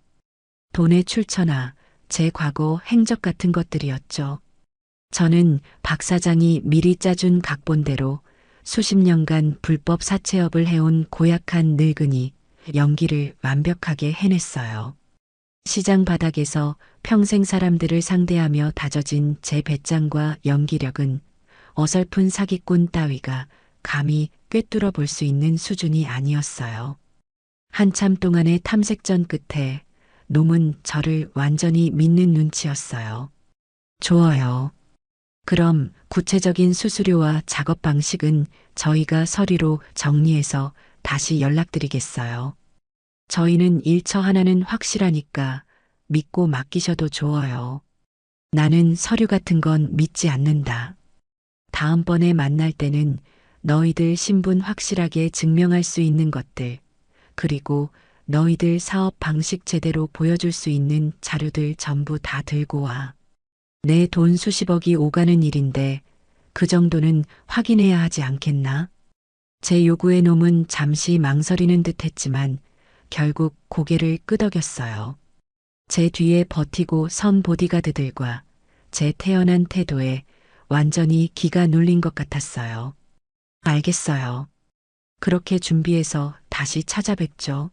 돈의 출처나 제 과거 행적 같은 것들이었죠. 저는 박 사장이 미리 짜준 각본대로 수십 년간 불법 사채업을 해온 고약한 늙은이 연기를 완벽하게 해냈어요. 시장 바닥에서 평생 사람들을 상대하며 다져진 제 배짱과 연기력은 어설픈 사기꾼 따위가 감히 꿰뚫어 볼 수 있는 수준이 아니었어요. 한참 동안의 탐색전 끝에 놈은 저를 완전히 믿는 눈치였어요. 좋아요. 그럼 구체적인 수수료와 작업 방식은 저희가 서류로 정리해서 다시 연락드리겠어요. 저희는 일처 하나는 확실하니까 믿고 맡기셔도 좋아요. 나는 서류 같은 건 믿지 않는다. 다음번에 만날 때는 너희들 신분 확실하게 증명할 수 있는 것들, 그리고 너희들 사업 방식 제대로 보여줄 수 있는 자료들 전부 다 들고 와. 내 돈 수십억이 오가는 일인데 그 정도는 확인해야 하지 않겠나? 제 요구에 놈은 잠시 망설이는 듯 했지만 결국 고개를 끄덕였어요. 제 뒤에 버티고 선 보디가드들과 제 태연한 태도에 완전히 기가 눌린 것 같았어요. 알겠어요. 그렇게 준비해서 다시 찾아뵙죠.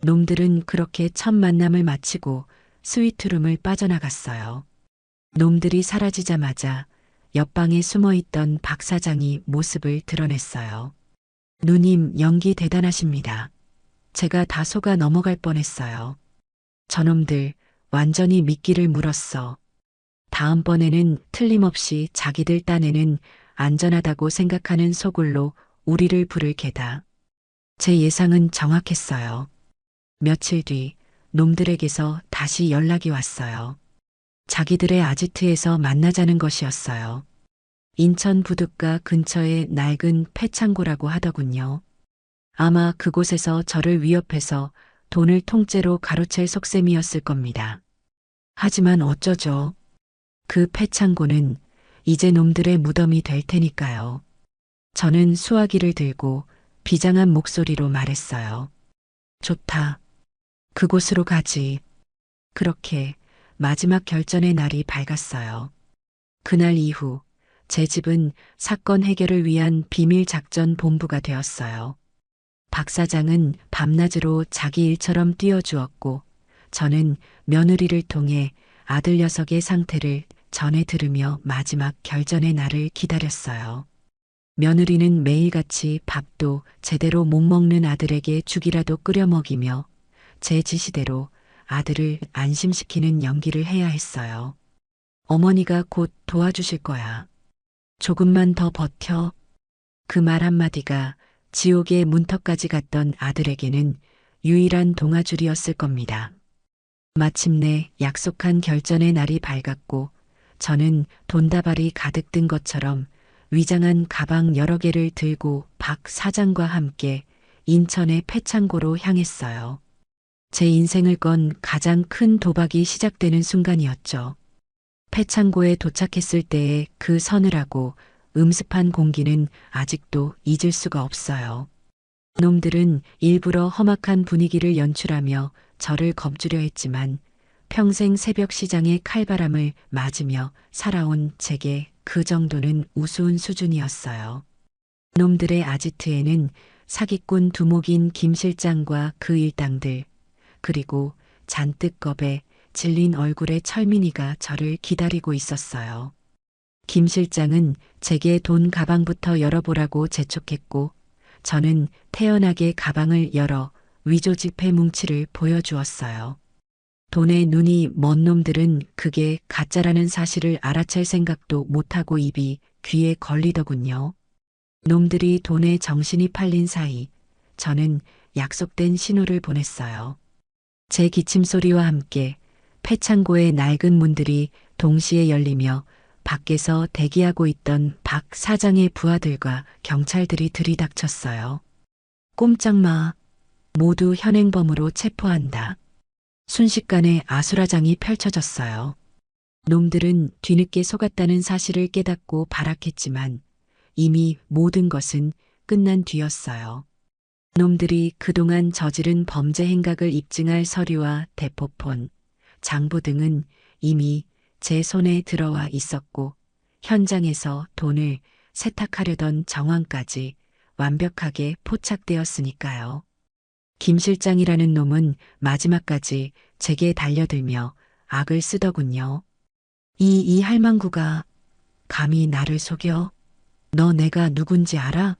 놈들은 그렇게 첫 만남을 마치고 스위트룸을 빠져나갔어요. 놈들이 사라지자마자 옆방에 숨어있던 박 사장이 모습을 드러냈어요. 누님 연기 대단하십니다. 제가 다 속아 넘어갈 뻔했어요. 저놈들 완전히 미끼를 물었어. 다음번에는 틀림없이 자기들 딴에는 안전하다고 생각하는 소굴로 우리를 부를 게다. 제 예상은 정확했어요. 며칠 뒤 놈들에게서 다시 연락이 왔어요. 자기들의 아지트에서 만나자는 것이었어요. 인천 부둣가 근처의 낡은 폐창고라고 하더군요. 아마 그곳에서 저를 위협해서 돈을 통째로 가로챌 속셈이었을 겁니다. 하지만 어쩌죠. 그 폐창고는 이제 놈들의 무덤이 될 테니까요. 저는 수화기를 들고 비장한 목소리로 말했어요. 좋다. 그곳으로 가지. 그렇게 마지막 결전의 날이 밝았어요. 그날 이후 제 집은 사건 해결을 위한 비밀 작전 본부가 되었어요. 박 사장은 밤낮으로 자기 일처럼 뛰어주었고 저는 며느리를 통해 아들 녀석의 상태를 전해 들으며 마지막 결전의 날을 기다렸어요. 며느리는 매일같이 밥도 제대로 못 먹는 아들에게 죽이라도 끓여 먹이며 제 지시대로 아들을 안심시키는 연기를 해야 했어요. 어머니가 곧 도와주실 거야. 조금만 더 버텨. 그 말 한마디가 지옥의 문턱까지 갔던 아들에게는 유일한 동아줄이었을 겁니다. 마침내 약속한 결전의 날이 밝았고 저는 돈다발이 가득 든 것처럼 위장한 가방 여러 개를 들고 박 사장과 함께 인천의 폐창고로 향했어요. 제 인생을 건 가장 큰 도박이 시작되는 순간이었죠. 폐창고에 도착했을 때의 그 서늘하고 음습한 공기는 아직도 잊을 수가 없어요. 놈들은 일부러 험악한 분위기를 연출하며 저를 겁주려 했지만 평생 새벽 시장의 칼바람을 맞으며 살아온 제게 그 정도는 우스운 수준이었어요. 놈들의 아지트에는 사기꾼 두목인 김 실장과 그 일당들, 그리고 잔뜩 겁에 질린 얼굴의 철민이가 저를 기다리고 있었어요. 김 실장은 제게 돈 가방부터 열어보라고 재촉했고 저는 태연하게 가방을 열어 위조 지폐 뭉치를 보여주었어요. 돈에 눈이 먼 놈들은 그게 가짜라는 사실을 알아챌 생각도 못하고 입이 귀에 걸리더군요. 놈들이 돈에 정신이 팔린 사이 저는 약속된 신호를 보냈어요. 제 기침소리와 함께 폐창고의 낡은 문들이 동시에 열리며 밖에서 대기하고 있던 박 사장의 부하들과 경찰들이 들이닥쳤어요. 꼼짝 마. 모두 현행범으로 체포한다. 순식간에 아수라장이 펼쳐졌어요. 놈들은 뒤늦게 속았다는 사실을 깨닫고 발악했지만 이미 모든 것은 끝난 뒤였어요. 놈들이 그동안 저지른 범죄 행각을 입증할 서류와 대포폰, 장부 등은 이미 제 손에 들어와 있었고 현장에서 돈을 세탁하려던 정황까지 완벽하게 포착되었으니까요. 김 실장이라는 놈은 마지막까지 제게 달려들며 악을 쓰더군요. 이 할망구가 감히 나를 속여? 너 내가 누군지 알아?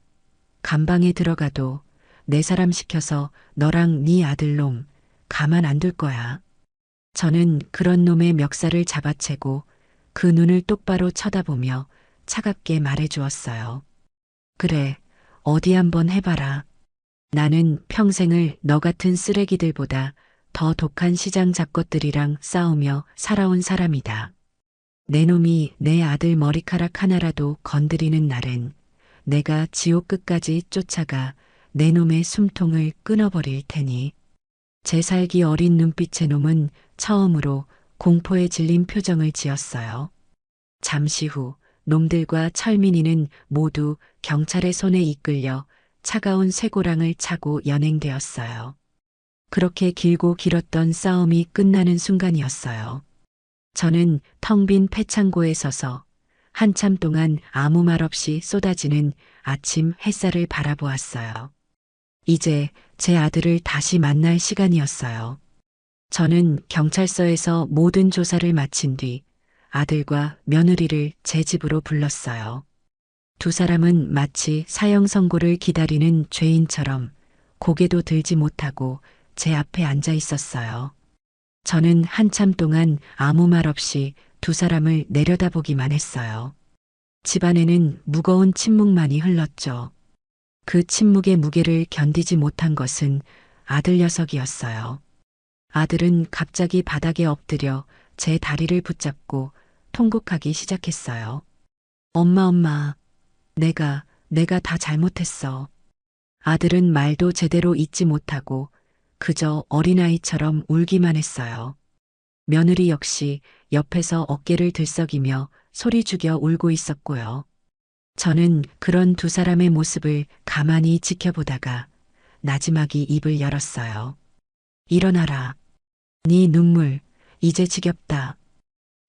감방에 들어가도 내 사람 시켜서 너랑 네 아들놈 가만 안 둘 거야. 저는 그런 놈의 멱살을 잡아채고 그 눈을 똑바로 쳐다보며 차갑게 말해주었어요. 그래, 어디 한번 해봐라. 나는 평생을 너 같은 쓰레기들보다 더 독한 시장 잡것들이랑 싸우며 살아온 사람이다. 내 놈이 내 아들 머리카락 하나라도 건드리는 날엔 내가 지옥 끝까지 쫓아가 내 놈의 숨통을 끊어버릴 테니. 제 살기 어린 눈빛의 놈은 처음으로 공포에 질린 표정을 지었어요. 잠시 후 놈들과 철민이는 모두 경찰의 손에 이끌려 차가운 쇠고랑을 차고 연행되었어요. 그렇게 길고 길었던 싸움이 끝나는 순간이었어요. 저는 텅 빈 폐창고에 서서 한참 동안 아무 말 없이 쏟아지는 아침 햇살을 바라보았어요. 이제 제 아들을 다시 만날 시간이었어요. 저는 경찰서에서 모든 조사를 마친 뒤 아들과 며느리를 제 집으로 불렀어요. 두 사람은 마치 사형 선고를 기다리는 죄인처럼 고개도 들지 못하고 제 앞에 앉아 있었어요. 저는 한참 동안 아무 말 없이 두 사람을 내려다보기만 했어요. 집안에는 무거운 침묵만이 흘렀죠. 그 침묵의 무게를 견디지 못한 것은 아들 녀석이었어요. 아들은 갑자기 바닥에 엎드려 제 다리를 붙잡고 통곡하기 시작했어요. 엄마, 내가 다 잘못했어. 아들은 말도 제대로 잇지 못하고 그저 어린아이처럼 울기만 했어요. 며느리 역시 옆에서 어깨를 들썩이며 소리 죽여 울고 있었고요. 저는 그런 두 사람의 모습을 가만히 지켜보다가 나지막이 입을 열었어요. 일어나라. 네 눈물, 이제 지겹다.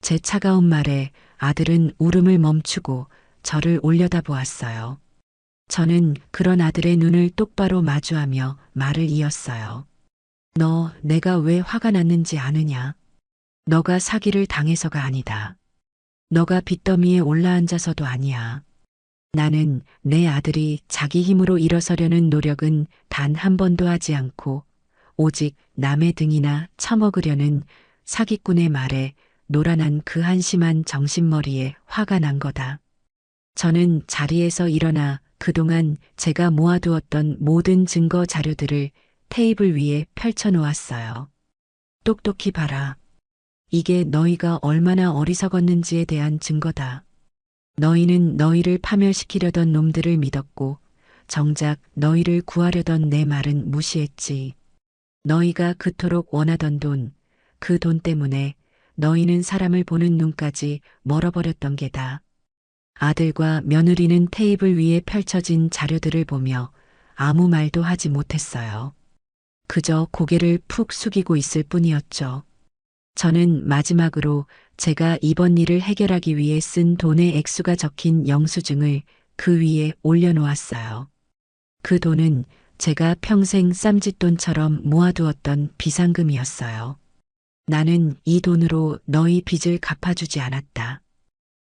제 차가운 말에 아들은 울음을 멈추고 저를 올려다보았어요. 저는 그런 아들의 눈을 똑바로 마주하며 말을 이었어요. 너 내가 왜 화가 났는지 아느냐? 너가 사기를 당해서가 아니다. 너가 빚더미에 올라앉아서도 아니야. 나는 내 아들이 자기 힘으로 일어서려는 노력은 단 한 번도 하지 않고 오직 남의 등이나 처먹으려는 사기꾼의 말에 노란한 그 한심한 정신머리에 화가 난 거다. 저는 자리에서 일어나 그동안 제가 모아두었던 모든 증거 자료들을 테이블 위에 펼쳐 놓았어요. 똑똑히 봐라. 이게 너희가 얼마나 어리석었는지에 대한 증거다. 너희는 너희를 파멸시키려던 놈들을 믿었고 정작 너희를 구하려던 내 말은 무시했지. 너희가 그토록 원하던 돈, 그 돈 때문에 너희는 사람을 보는 눈까지 멀어버렸던 게다. 아들과 며느리는 테이블 위에 펼쳐진 자료들을 보며 아무 말도 하지 못했어요. 그저 고개를 푹 숙이고 있을 뿐이었죠. 저는 마지막으로 제가 이번 일을 해결하기 위해 쓴 돈의 액수가 적힌 영수증을 그 위에 올려놓았어요. 그 돈은 제가 평생 쌈짓돈처럼 모아두었던 비상금이었어요. 나는 이 돈으로 너희 빚을 갚아주지 않았다.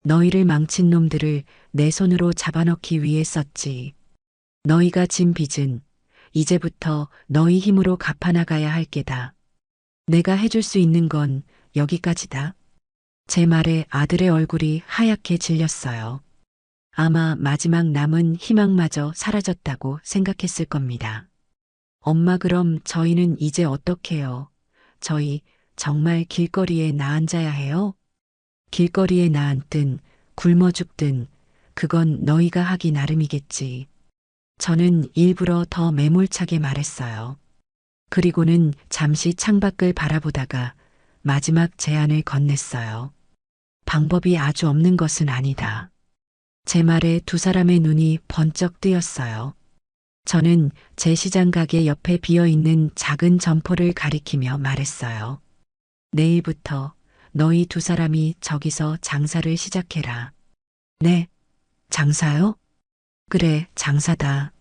너희를 망친 놈들을 내 손으로 잡아넣기 위해 썼지. 너희가 진 빚은 이제부터 너희 힘으로 갚아나가야 할 게다. 내가 해줄 수 있는 건 여기까지다. 제 말에 아들의 얼굴이 하얗게 질렸어요. 아마 마지막 남은 희망마저 사라졌다고 생각했을 겁니다. 엄마, 그럼 저희는 이제 어떡해요? 저희 정말 길거리에 나앉아야 해요? 길거리에 나앉든 굶어 죽든 그건 너희가 하기 나름이겠지. 저는 일부러 더 매몰차게 말했어요. 그리고는 잠시 창밖을 바라보다가 마지막 제안을 건넸어요. 방법이 아주 없는 것은 아니다. 제 말에 두 사람의 눈이 번쩍 뜨였어요. 저는 제 시장 가게 옆에 비어있는 작은 점포를 가리키며 말했어요. 내일부터 너희 두 사람이 저기서 장사를 시작해라. 네, 장사요? 그래, 장사다.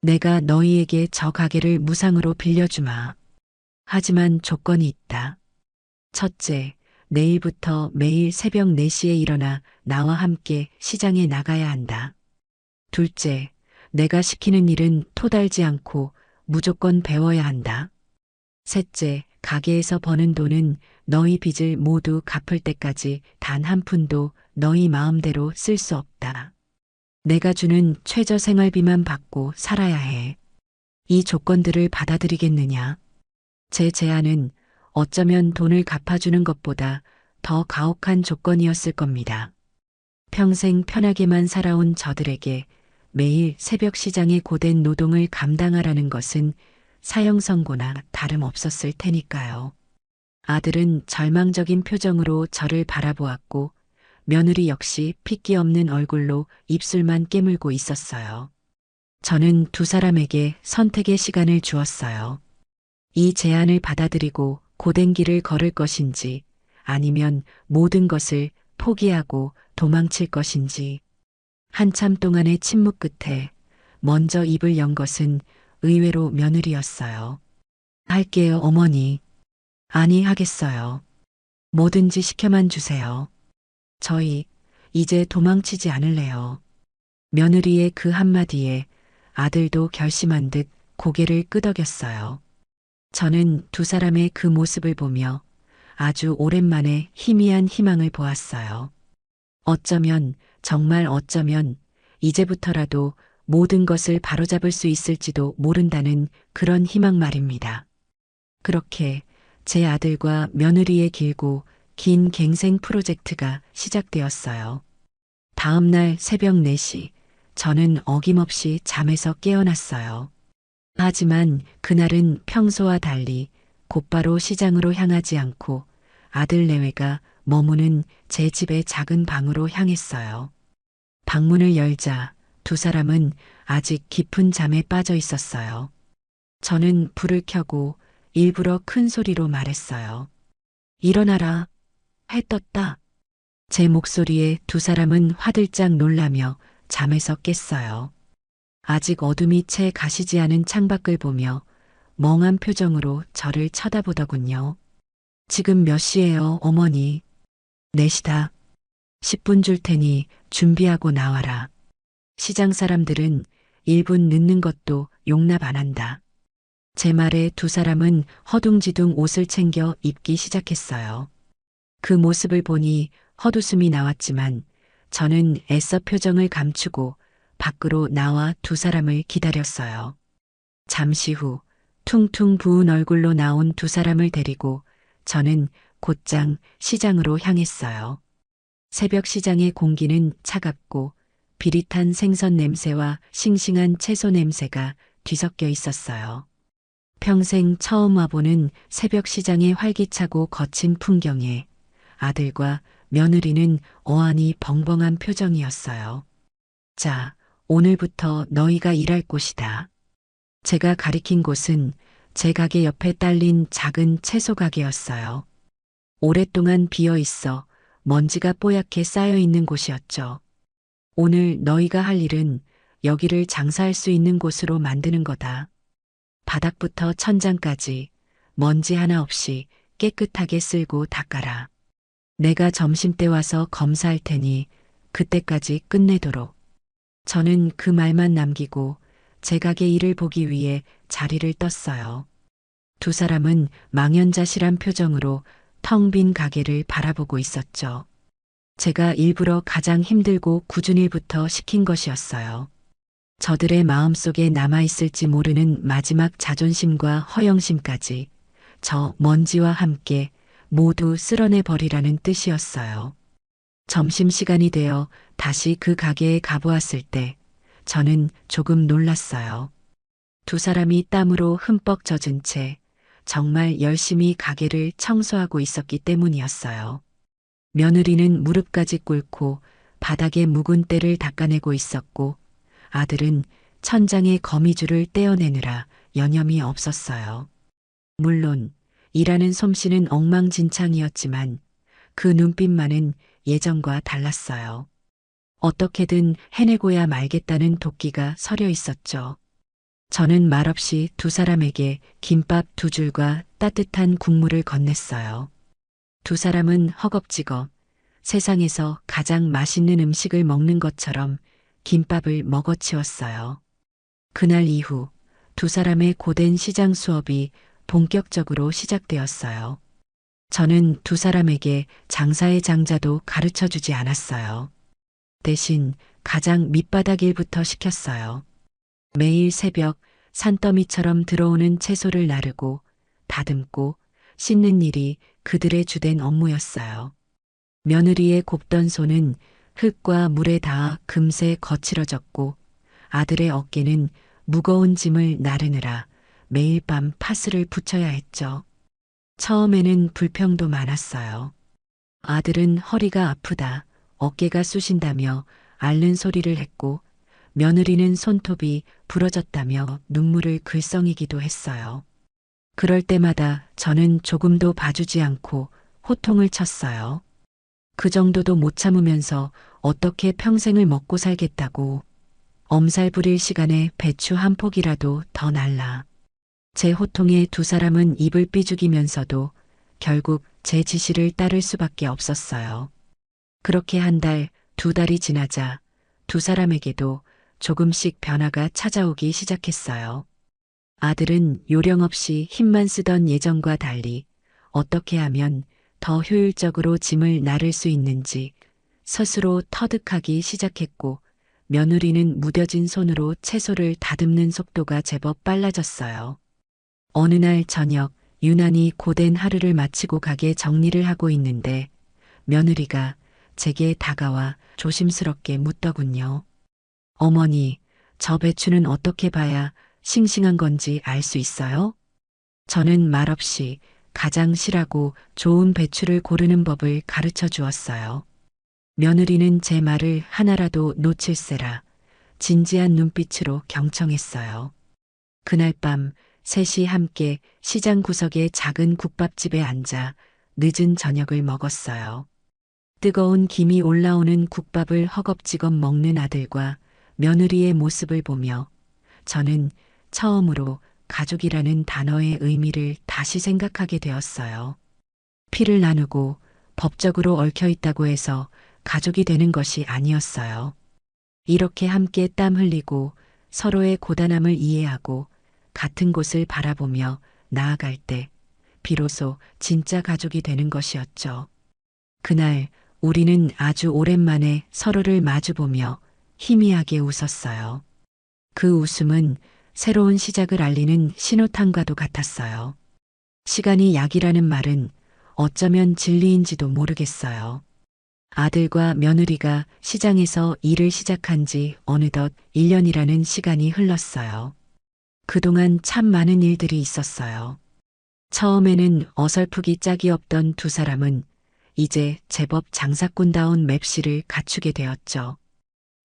내가 너희에게 저 가게를 무상으로 빌려주마. 하지만 조건이 있다. 첫째, 내일부터 매일 새벽 4시에 일어나 나와 함께 시장에 나가야 한다. 둘째, 내가 시키는 일은 토달지 않고 무조건 배워야 한다. 셋째, 가게에서 버는 돈은 너희 빚을 모두 갚을 때까지 단 한 푼도 너희 마음대로 쓸 수 없다. 내가 주는 최저 생활비만 받고 살아야 해. 이 조건들을 받아들이겠느냐? 제 제안은 어쩌면 돈을 갚아주는 것보다 더 가혹한 조건이었을 겁니다. 평생 편하게만 살아온 저들에게 매일 새벽 시장의 고된 노동을 감당하라는 것은 사형 선고나 다름없었을 테니까요. 아들은 절망적인 표정으로 저를 바라보았고 며느리 역시 핏기 없는 얼굴로 입술만 깨물고 있었어요. 저는 두 사람에게 선택의 시간을 주었어요. 이 제안을 받아들이고 고된 길을 걸을 것인지 아니면 모든 것을 포기하고 도망칠 것인지. 한참 동안의 침묵 끝에 먼저 입을 연 것은 의외로 며느리였어요. 할게요, 어머니. 아니, 하겠어요. 뭐든지 시켜만 주세요. 저희 이제 도망치지 않을래요. 며느리의 그 한마디에 아들도 결심한 듯 고개를 끄덕였어요. 저는 두 사람의 그 모습을 보며 아주 오랜만에 희미한 희망을 보았어요. 어쩌면, 정말 어쩌면, 이제부터라도 모든 것을 바로잡을 수 있을지도 모른다는 그런 희망 말입니다. 그렇게 제 아들과 며느리의 길고 긴 갱생 프로젝트가 시작되었어요. 다음 날 새벽 4시, 저는 어김없이 잠에서 깨어났어요. 하지만 그날은 평소와 달리 곧바로 시장으로 향하지 않고 아들 내외가 머무는 제 집의 작은 방으로 향했어요. 방문을 열자 두 사람은 아직 깊은 잠에 빠져 있었어요. 저는 불을 켜고 일부러 큰 소리로 말했어요. 일어나라. 해 떴다. 제 목소리에 두 사람은 화들짝 놀라며 잠에서 깼어요. 아직 어둠이 채 가시지 않은 창밖을 보며 멍한 표정으로 저를 쳐다보더군요. 지금 몇 시예요, 어머니? 4시다. 10분 줄 테니 준비하고 나와라. 시장 사람들은 1분 늦는 것도 용납 안 한다. 제 말에 두 사람은 허둥지둥 옷을 챙겨 입기 시작했어요. 그 모습을 보니 헛웃음이 나왔지만 저는 애써 표정을 감추고 밖으로 나와 두 사람을 기다렸어요. 잠시 후 퉁퉁 부은 얼굴로 나온 두 사람을 데리고 저는 곧장 시장으로 향했어요. 새벽 시장의 공기는 차갑고 비릿한 생선 냄새와 싱싱한 채소 냄새가 뒤섞여 있었어요. 평생 처음 와보는 새벽 시장의 활기차고 거친 풍경에 아들과 며느리는 어안이 벙벙한 표정이었어요. 자, 오늘부터 너희가 일할 곳이다. 제가 가리킨 곳은 제 가게 옆에 딸린 작은 채소 가게였어요. 오랫동안 비어 있어 먼지가 뽀얗게 쌓여 있는 곳이었죠. 오늘 너희가 할 일은 여기를 장사할 수 있는 곳으로 만드는 거다. 바닥부터 천장까지 먼지 하나 없이 깨끗하게 쓸고 닦아라. 내가 점심때 와서 검사할 테니 그때까지 끝내도록. 저는 그 말만 남기고 제 가게 일을 보기 위해 자리를 떴어요. 두 사람은 망연자실한 표정으로 텅 빈 가게를 바라보고 있었죠. 제가 일부러 가장 힘들고 굳은 일부터 시킨 것이었어요. 저들의 마음속에 남아있을지 모르는 마지막 자존심과 허영심까지 저 먼지와 함께 모두 쓸어내 버리라는 뜻이었어요. 점심시간이 되어 다시 그 가게에 가보았을 때 저는 조금 놀랐어요. 두 사람이 땀으로 흠뻑 젖은 채 정말 열심히 가게를 청소하고 있었기 때문이었어요. 며느리는 무릎까지 꿇고 바닥에 묵은 때를 닦아내고 있었고 아들은 천장의 거미줄을 떼어내느라 여념이 없었어요. 물론 일하는 솜씨는 엉망진창이었지만 그 눈빛만은 예전과 달랐어요. 어떻게든 해내고야 말겠다는 도끼가 서려 있었죠. 저는 말없이 두 사람에게 김밥 2줄과 따뜻한 국물을 건넸어요. 두 사람은 허겁지겁 세상에서 가장 맛있는 음식을 먹는 것처럼 김밥을 먹어치웠어요. 그날 이후 두 사람의 고된 시장 수업이 본격적으로 시작되었어요. 저는 두 사람에게 장사의 장자도 가르쳐 주지 않았어요. 대신 가장 밑바닥 일부터 시켰어요. 매일 새벽 산더미처럼 들어오는 채소를 나르고 다듬고 씻는 일이 그들의 주된 업무였어요. 며느리의 곱던 손은 흙과 물에 닿아 금세 거칠어졌고 아들의 어깨는 무거운 짐을 나르느라 매일 밤 파스를 붙여야 했죠. 처음에는 불평도 많았어요. 아들은 허리가 아프다, 어깨가 쑤신다며 앓는 소리를 했고 며느리는 손톱이 부러졌다며 눈물을 글썽이기도 했어요. 그럴 때마다 저는 조금도 봐주지 않고 호통을 쳤어요. 그 정도도 못 참으면서 어떻게 평생을 먹고 살겠다고. 엄살 부릴 시간에 배추 한 폭이라도 더 날라. 제 호통에 두 사람은 입을 삐죽이면서도 결국 제 지시를 따를 수밖에 없었어요. 그렇게 한 달, 2달이 지나자 두 사람에게도 조금씩 변화가 찾아오기 시작했어요. 아들은 요령 없이 힘만 쓰던 예전과 달리 어떻게 하면 더 효율적으로 짐을 나를 수 있는지 스스로 터득하기 시작했고, 며느리는 무뎌진 손으로 채소를 다듬는 속도가 제법 빨라졌어요. 어느 날 저녁, 유난히 고된 하루를 마치고 가게 정리를 하고 있는데 며느리가 제게 다가와 조심스럽게 묻더군요. 어머니, 저 배추는 어떻게 봐야 싱싱한 건지 알 수 있어요? 저는 말없이 가장 실하고 좋은 배추를 고르는 법을 가르쳐 주었어요. 며느리는 제 말을 하나라도 놓칠세라 진지한 눈빛으로 경청했어요. 그날 밤 셋이 함께 시장 구석의 작은 국밥집에 앉아 늦은 저녁을 먹었어요. 뜨거운 김이 올라오는 국밥을 허겁지겁 먹는 아들과 며느리의 모습을 보며 저는 처음으로 가족이라는 단어의 의미를 다시 생각하게 되었어요. 피를 나누고 법적으로 얽혀 있다고 해서 가족이 되는 것이 아니었어요. 이렇게 함께 땀 흘리고 서로의 고단함을 이해하고 같은 곳을 바라보며 나아갈 때 비로소 진짜 가족이 되는 것이었죠. 그날 우리는 아주 오랜만에 서로를 마주보며 희미하게 웃었어요. 그 웃음은 새로운 시작을 알리는 신호탄과도 같았어요. 시간이 약이라는 말은 어쩌면 진리인지도 모르겠어요. 아들과 며느리가 시장에서 일을 시작한 지 어느덧 1년이라는 시간이 흘렀어요. 그동안 참 많은 일들이 있었어요. 처음에는 어설프기 짝이 없던 두 사람은 이제 제법 장사꾼다운 맵시를 갖추게 되었죠.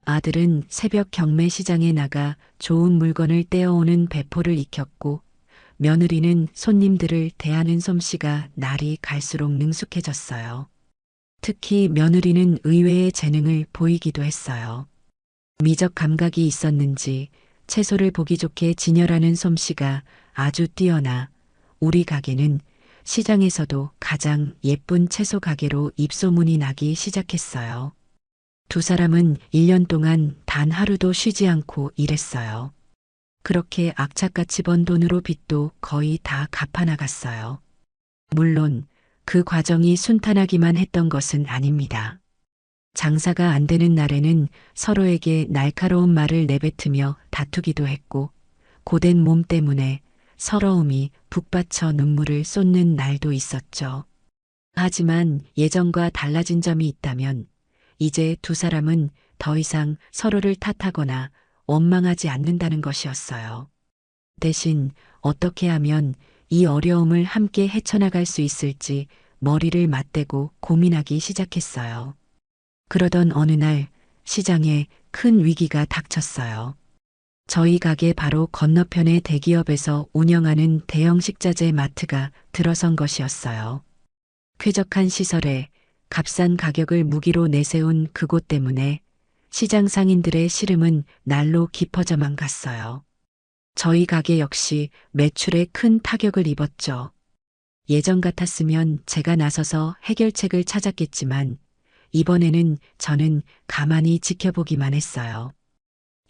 아들은 새벽 경매 시장에 나가 좋은 물건을 떼어오는 배포를 익혔고, 며느리는 손님들을 대하는 솜씨가 날이 갈수록 능숙해졌어요. 특히 며느리는 의외의 재능을 보이기도 했어요. 미적 감각이 있었는지 채소를 보기 좋게 진열하는 솜씨가 아주 뛰어나 우리 가게는 시장에서도 가장 예쁜 채소 가게로 입소문이 나기 시작했어요. 두 사람은 1년 동안 단 하루도 쉬지 않고 일했어요. 그렇게 악착같이 번 돈으로 빚도 거의 다 갚아나갔어요. 물론 그 과정이 순탄하기만 했던 것은 아닙니다. 장사가 안 되는 날에는 서로에게 날카로운 말을 내뱉으며 다투기도 했고, 고된 몸 때문에 서러움이 북받쳐 눈물을 쏟는 날도 있었죠. 하지만 예전과 달라진 점이 있다면 이제 두 사람은 더 이상 서로를 탓하거나 원망하지 않는다는 것이었어요. 대신 어떻게 하면 이 어려움을 함께 헤쳐나갈 수 있을지 머리를 맞대고 고민하기 시작했어요. 그러던 어느 날 시장에 큰 위기가 닥쳤어요. 저희 가게 바로 건너편의 대기업에서 운영하는 대형 식자재 마트가 들어선 것이었어요. 쾌적한 시설에 값싼 가격을 무기로 내세운 그곳 때문에 시장 상인들의 시름은 날로 깊어져만 갔어요. 저희 가게 역시 매출에 큰 타격을 입었죠. 예전 같았으면 제가 나서서 해결책을 찾았겠지만 이번에는 저는 가만히 지켜보기만 했어요.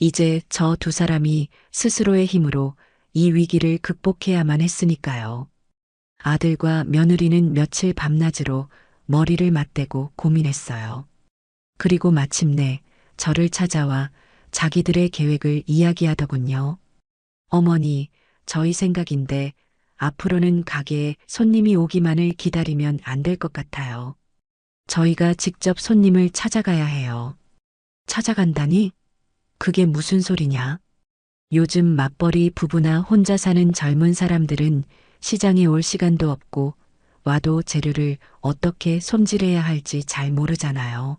이제 저 두 사람이 스스로의 힘으로 이 위기를 극복해야만 했으니까요. 아들과 며느리는 며칠 밤낮으로 머리를 맞대고 고민했어요. 그리고 마침내 저를 찾아와 자기들의 계획을 이야기하더군요. 어머니, 저희 생각인데 앞으로는 가게에 손님이 오기만을 기다리면 안 될 것 같아요. 저희가 직접 손님을 찾아가야 해요. 찾아간다니? 그게 무슨 소리냐? 요즘 맞벌이 부부나 혼자 사는 젊은 사람들은 시장에 올 시간도 없고 와도 재료를 어떻게 손질해야 할지 잘 모르잖아요.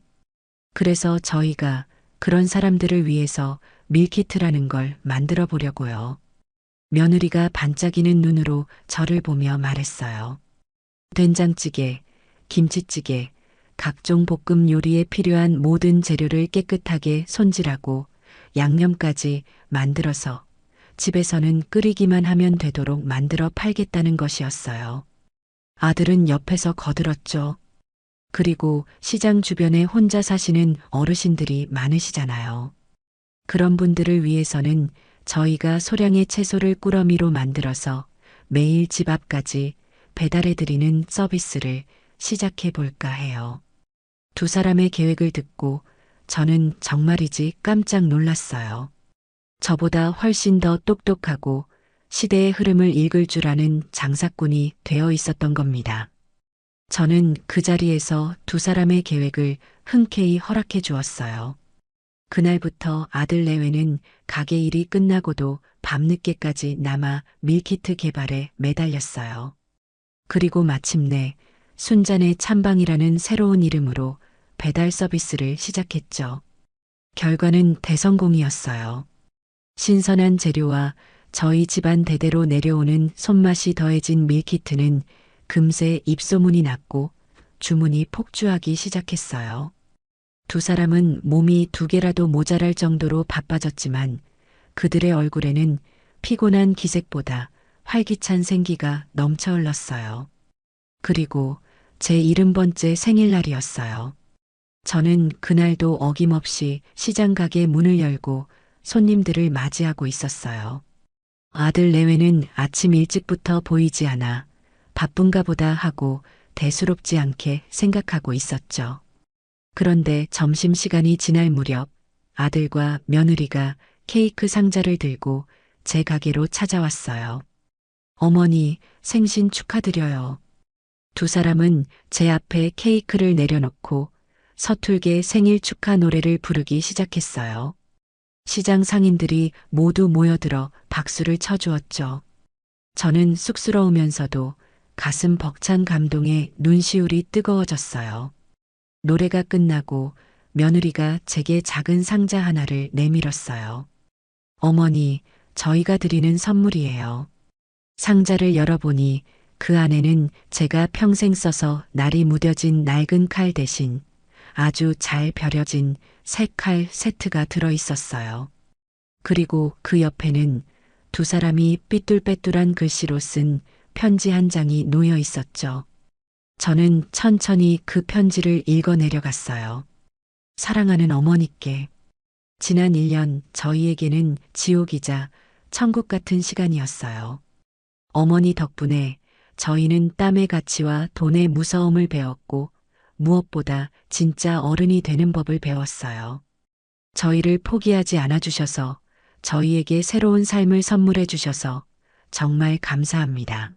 그래서 저희가 그런 사람들을 위해서 밀키트라는 걸 만들어 보려고요. 며느리가 반짝이는 눈으로 저를 보며 말했어요. 된장찌개, 김치찌개, 각종 볶음 요리에 필요한 모든 재료를 깨끗하게 손질하고 양념까지 만들어서 집에서는 끓이기만 하면 되도록 만들어 팔겠다는 것이었어요. 아들은 옆에서 거들었죠. 그리고 시장 주변에 혼자 사시는 어르신들이 많으시잖아요. 그런 분들을 위해서는 저희가 소량의 채소를 꾸러미로 만들어서 매일 집 앞까지 배달해드리는 서비스를 시작해 볼까 해요. 두 사람의 계획을 듣고 저는 정말이지 깜짝 놀랐어요. 저보다 훨씬 더 똑똑하고 시대의 흐름을 읽을 줄 아는 장사꾼이 되어 있었던 겁니다. 저는 그 자리에서 두 사람의 계획을 흔쾌히 허락해 주었어요. 그날부터 아들 내외는 가게 일이 끝나고도 밤늦게까지 남아 밀키트 개발에 매달렸어요. 그리고 마침내 순잔의 찬방이라는 새로운 이름으로 배달 서비스를 시작했죠. 결과는 대성공이었어요. 신선한 재료와 저희 집안 대대로 내려오는 손맛이 더해진 밀키트는 금세 입소문이 났고 주문이 폭주하기 시작했어요. 두 사람은 몸이 두 개라도 모자랄 정도로 바빠졌지만 그들의 얼굴에는 피곤한 기색보다 활기찬 생기가 넘쳐 흘렀어요. 그리고 제 70번째 생일날이었어요. 저는 그날도 어김없이 시장 가게 문을 열고 손님들을 맞이하고 있었어요. 아들 내외는 아침 일찍부터 보이지 않아 바쁜가 보다 하고 대수롭지 않게 생각하고 있었죠. 그런데 점심시간이 지날 무렵 아들과 며느리가 케이크 상자를 들고 제 가게로 찾아왔어요. 어머니, 생신 축하드려요. 두 사람은 제 앞에 케이크를 내려놓고 서툴게 생일 축하 노래를 부르기 시작했어요. 시장 상인들이 모두 모여들어 박수를 쳐주었죠. 저는 쑥스러우면서도 가슴 벅찬 감동에 눈시울이 뜨거워졌어요. 노래가 끝나고 며느리가 제게 작은 상자 하나를 내밀었어요. 어머니, 저희가 드리는 선물이에요. 상자를 열어보니 그 안에는 제가 평생 써서 날이 무뎌진 낡은 칼 대신 아주 잘 벼려진 새 칼 세트가 들어 있었어요. 그리고 그 옆에는 두 사람이 삐뚤빼뚤한 글씨로 쓴 편지 한 장이 놓여 있었죠. 저는 천천히 그 편지를 읽어 내려갔어요. 사랑하는 어머니께. 지난 1년 저희에게는 지옥이자 천국 같은 시간이었어요. 어머니 덕분에 저희는 땀의 가치와 돈의 무서움을 배웠고 무엇보다 진짜 어른이 되는 법을 배웠어요. 저희를 포기하지 않아 주셔서 저희에게 새로운 삶을 선물해 주셔서 정말 감사합니다.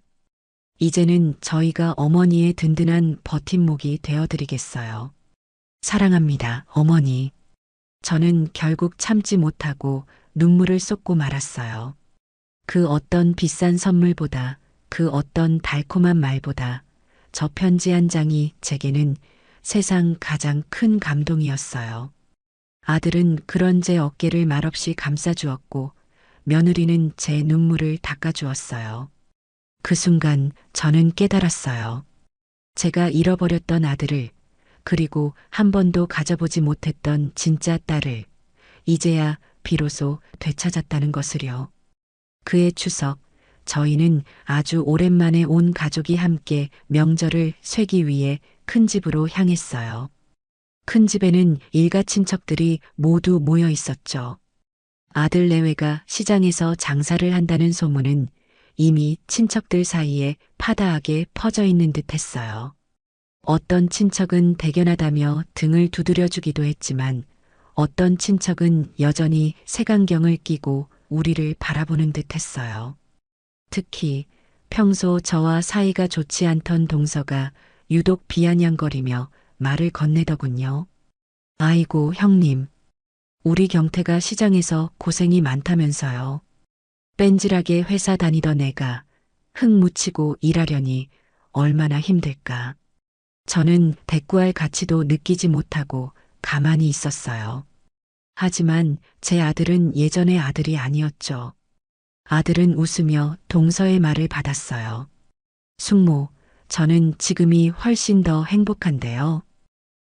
이제는 저희가 어머니의 든든한 버팀목이 되어드리겠어요. 사랑합니다, 어머니. 저는 결국 참지 못하고 눈물을 쏟고 말았어요. 그 어떤 비싼 선물보다 그 어떤 달콤한 말보다 저 편지 한 장이 제게는 세상 가장 큰 감동이었어요. 아들은 그런 제 어깨를 말없이 감싸주었고 며느리는 제 눈물을 닦아주었어요. 그 순간 저는 깨달았어요. 제가 잃어버렸던 아들을 그리고 한 번도 가져보지 못했던 진짜 딸을 이제야 비로소 되찾았다는 것을요. 그해 추석 저희는 아주 오랜만에 온 가족이 함께 명절을 쇠기 위해 큰 집으로 향했어요. 큰 집에는 일가 친척들이 모두 모여 있었죠. 아들 내외가 시장에서 장사를 한다는 소문은 이미 친척들 사이에 파다하게 퍼져 있는 듯 했어요. 어떤 친척은 대견하다며 등을 두드려주기도 했지만 어떤 친척은 여전히 색안경을 끼고 우리를 바라보는 듯 했어요. 특히 평소 저와 사이가 좋지 않던 동서가 유독 비아냥거리며 말을 건네더군요. 아이고 형님, 우리 경태가 시장에서 고생이 많다면서요. 뺀질하게 회사 다니던 애가 흙 묻히고 일하려니 얼마나 힘들까. 저는 대꾸할 가치도 느끼지 못하고 가만히 있었어요. 하지만 제 아들은 예전의 아들이 아니었죠. 아들은 웃으며 동서의 말을 받았어요. 숙모, 저는 지금이 훨씬 더 행복한데요.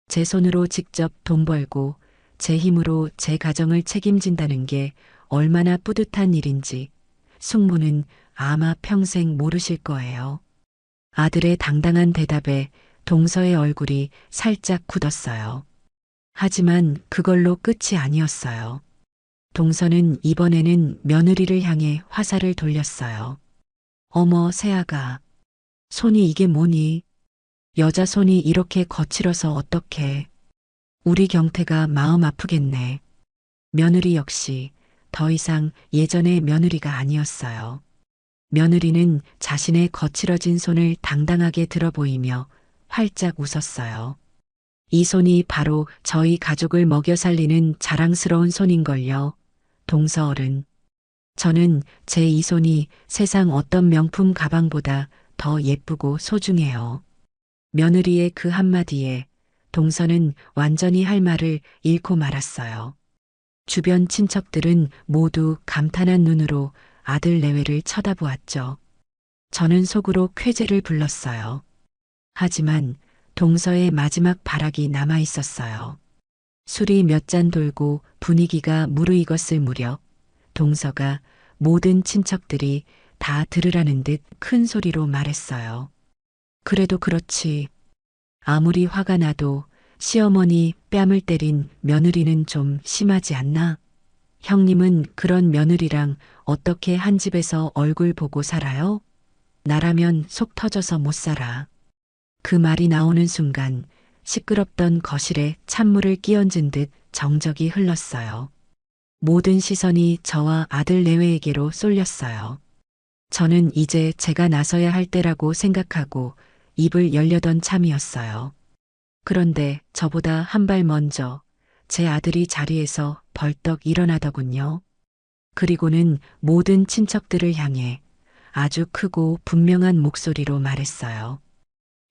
제 손으로 직접 돈 벌고 제 힘으로 제 가정을 책임진다는 게 얼마나 뿌듯한 일인지 숙모는 아마 평생 모르실 거예요. 아들의 당당한 대답에 동서의 얼굴이 살짝 굳었어요. 하지만 그걸로 끝이 아니었어요. 동서는 이번에는 며느리를 향해 화살을 돌렸어요. 어머, 새아가. 손이 이게 뭐니? 여자 손이 이렇게 거칠어서 어떡해. 우리 경태가 마음 아프겠네. 며느리 역시 더 이상 예전의 며느리가 아니었어요. 며느리는 자신의 거칠어진 손을 당당하게 들어 보이며 활짝 웃었어요. 이 손이 바로 저희 가족을 먹여 살리는 자랑스러운 손인걸요. 동서어른. 저는 제 이 손이 세상 어떤 명품 가방보다 더 예쁘고 소중해요. 며느리의 그 한마디에 동서는 완전히 할 말을 잃고 말았어요. 주변 친척들은 모두 감탄한 눈으로 아들 내외를 쳐다보았죠. 저는 속으로 쾌재를 불렀어요. 하지만 동서의 마지막 발악이 남아 있었어요. 술이 몇 잔 돌고 분위기가 무르익었을 무렵 동서가 모든 친척들이 다 들으라는 듯 큰 소리로 말했어요. 그래도 그렇지. 아무리 화가 나도 시어머니 뺨을 때린 며느리는 좀 심하지 않나? 형님은 그런 며느리랑 어떻게 한 집에서 얼굴 보고 살아요? 나라면 속 터져서 못 살아. 그 말이 나오는 순간 시끄럽던 거실에 찬물을 끼얹은 듯 정적이 흘렀어요. 모든 시선이 저와 아들 내외에게로 쏠렸어요. 저는 이제 제가 나서야 할 때라고 생각하고 입을 열려던 참이었어요. 그런데 저보다 한 발 먼저 제 아들이 자리에서 벌떡 일어나더군요. 그리고는 모든 친척들을 향해 아주 크고 분명한 목소리로 말했어요.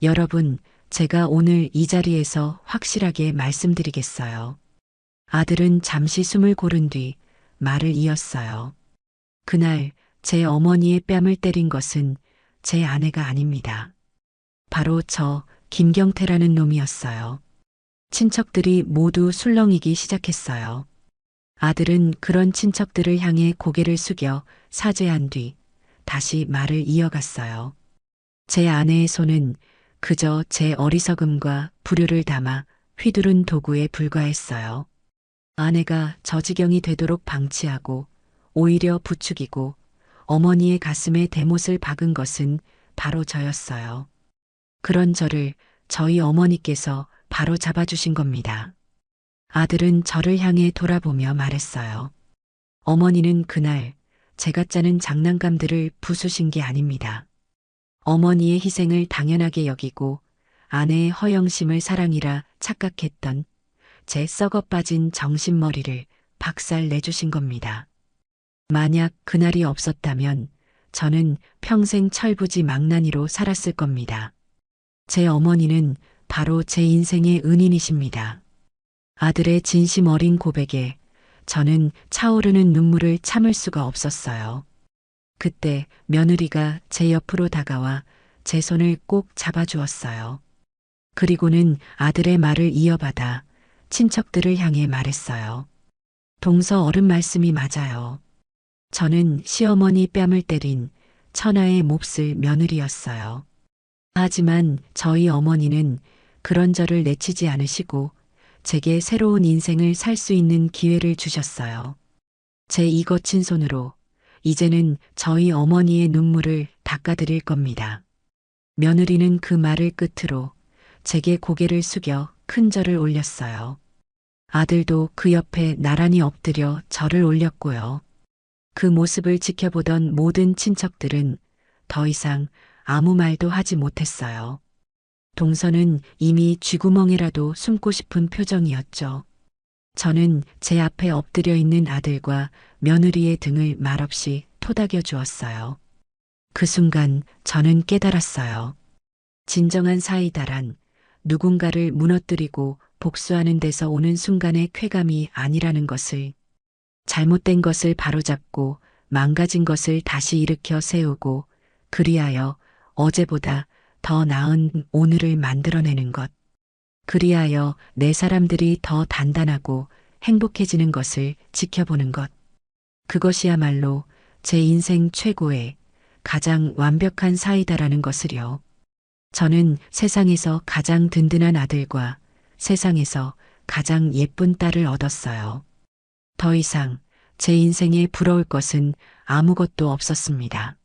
여러분, 제가 오늘 이 자리에서 확실하게 말씀드리겠어요. 아들은 잠시 숨을 고른 뒤 말을 이었어요. 그날 제 어머니의 뺨을 때린 것은 제 아내가 아닙니다. 바로 저 김경태라는 놈이었어요. 친척들이 모두 술렁이기 시작했어요. 아들은 그런 친척들을 향해 고개를 숙여 사죄한 뒤 다시 말을 이어갔어요. 제 아내의 손은 그저 제 어리석음과 불효를 담아 휘두른 도구에 불과했어요. 아내가 저 지경이 되도록 방치하고 오히려 부추기고 어머니의 가슴에 대못을 박은 것은 바로 저였어요. 그런 저를 저희 어머니께서 바로 잡아주신 겁니다. 아들은 저를 향해 돌아보며 말했어요. 어머니는 그날 제가 짜는 장난감들을 부수신 게 아닙니다. 어머니의 희생을 당연하게 여기고 아내의 허영심을 사랑이라 착각했던 제 썩어 빠진 정신머리를 박살 내주신 겁니다. 만약 그날이 없었다면 저는 평생 철부지 망나니로 살았을 겁니다. 제 어머니는 바로 제 인생의 은인이십니다. 아들의 진심 어린 고백에 저는 차오르는 눈물을 참을 수가 없었어요. 그때 며느리가 제 옆으로 다가와 제 손을 꼭 잡아주었어요. 그리고는 아들의 말을 이어받아 친척들을 향해 말했어요. 동서 어른 말씀이 맞아요. 저는 시어머니 뺨을 때린 천하의 몹쓸 며느리였어요. 하지만 저희 어머니는 그런 저를 내치지 않으시고 제게 새로운 인생을 살 수 있는 기회를 주셨어요. 제 이 거친 손으로 이제는 저희 어머니의 눈물을 닦아드릴 겁니다. 며느리는 그 말을 끝으로 제게 고개를 숙여 큰 절을 올렸어요. 아들도 그 옆에 나란히 엎드려 절을 올렸고요. 그 모습을 지켜보던 모든 친척들은 더 이상 아무 말도 하지 못했어요. 동서는 이미 쥐구멍이라도 숨고 싶은 표정이었죠. 저는 제 앞에 엎드려 있는 아들과 며느리의 등을 말없이 토닥여 주었어요. 그 순간 저는 깨달았어요. 진정한 사이다란 누군가를 무너뜨리고 복수하는 데서 오는 순간의 쾌감이 아니라는 것을, 잘못된 것을 바로잡고 망가진 것을 다시 일으켜 세우고 그리하여 어제보다 더 나은 오늘을 만들어내는 것, 그리하여 내 사람들이 더 단단하고 행복해지는 것을 지켜보는 것, 그것이야말로 제 인생 최고의 가장 완벽한 사이다라는 것을요. 저는 세상에서 가장 든든한 아들과 세상에서 가장 예쁜 딸을 얻었어요. 더 이상 제 인생에 부러울 것은 아무것도 없었습니다.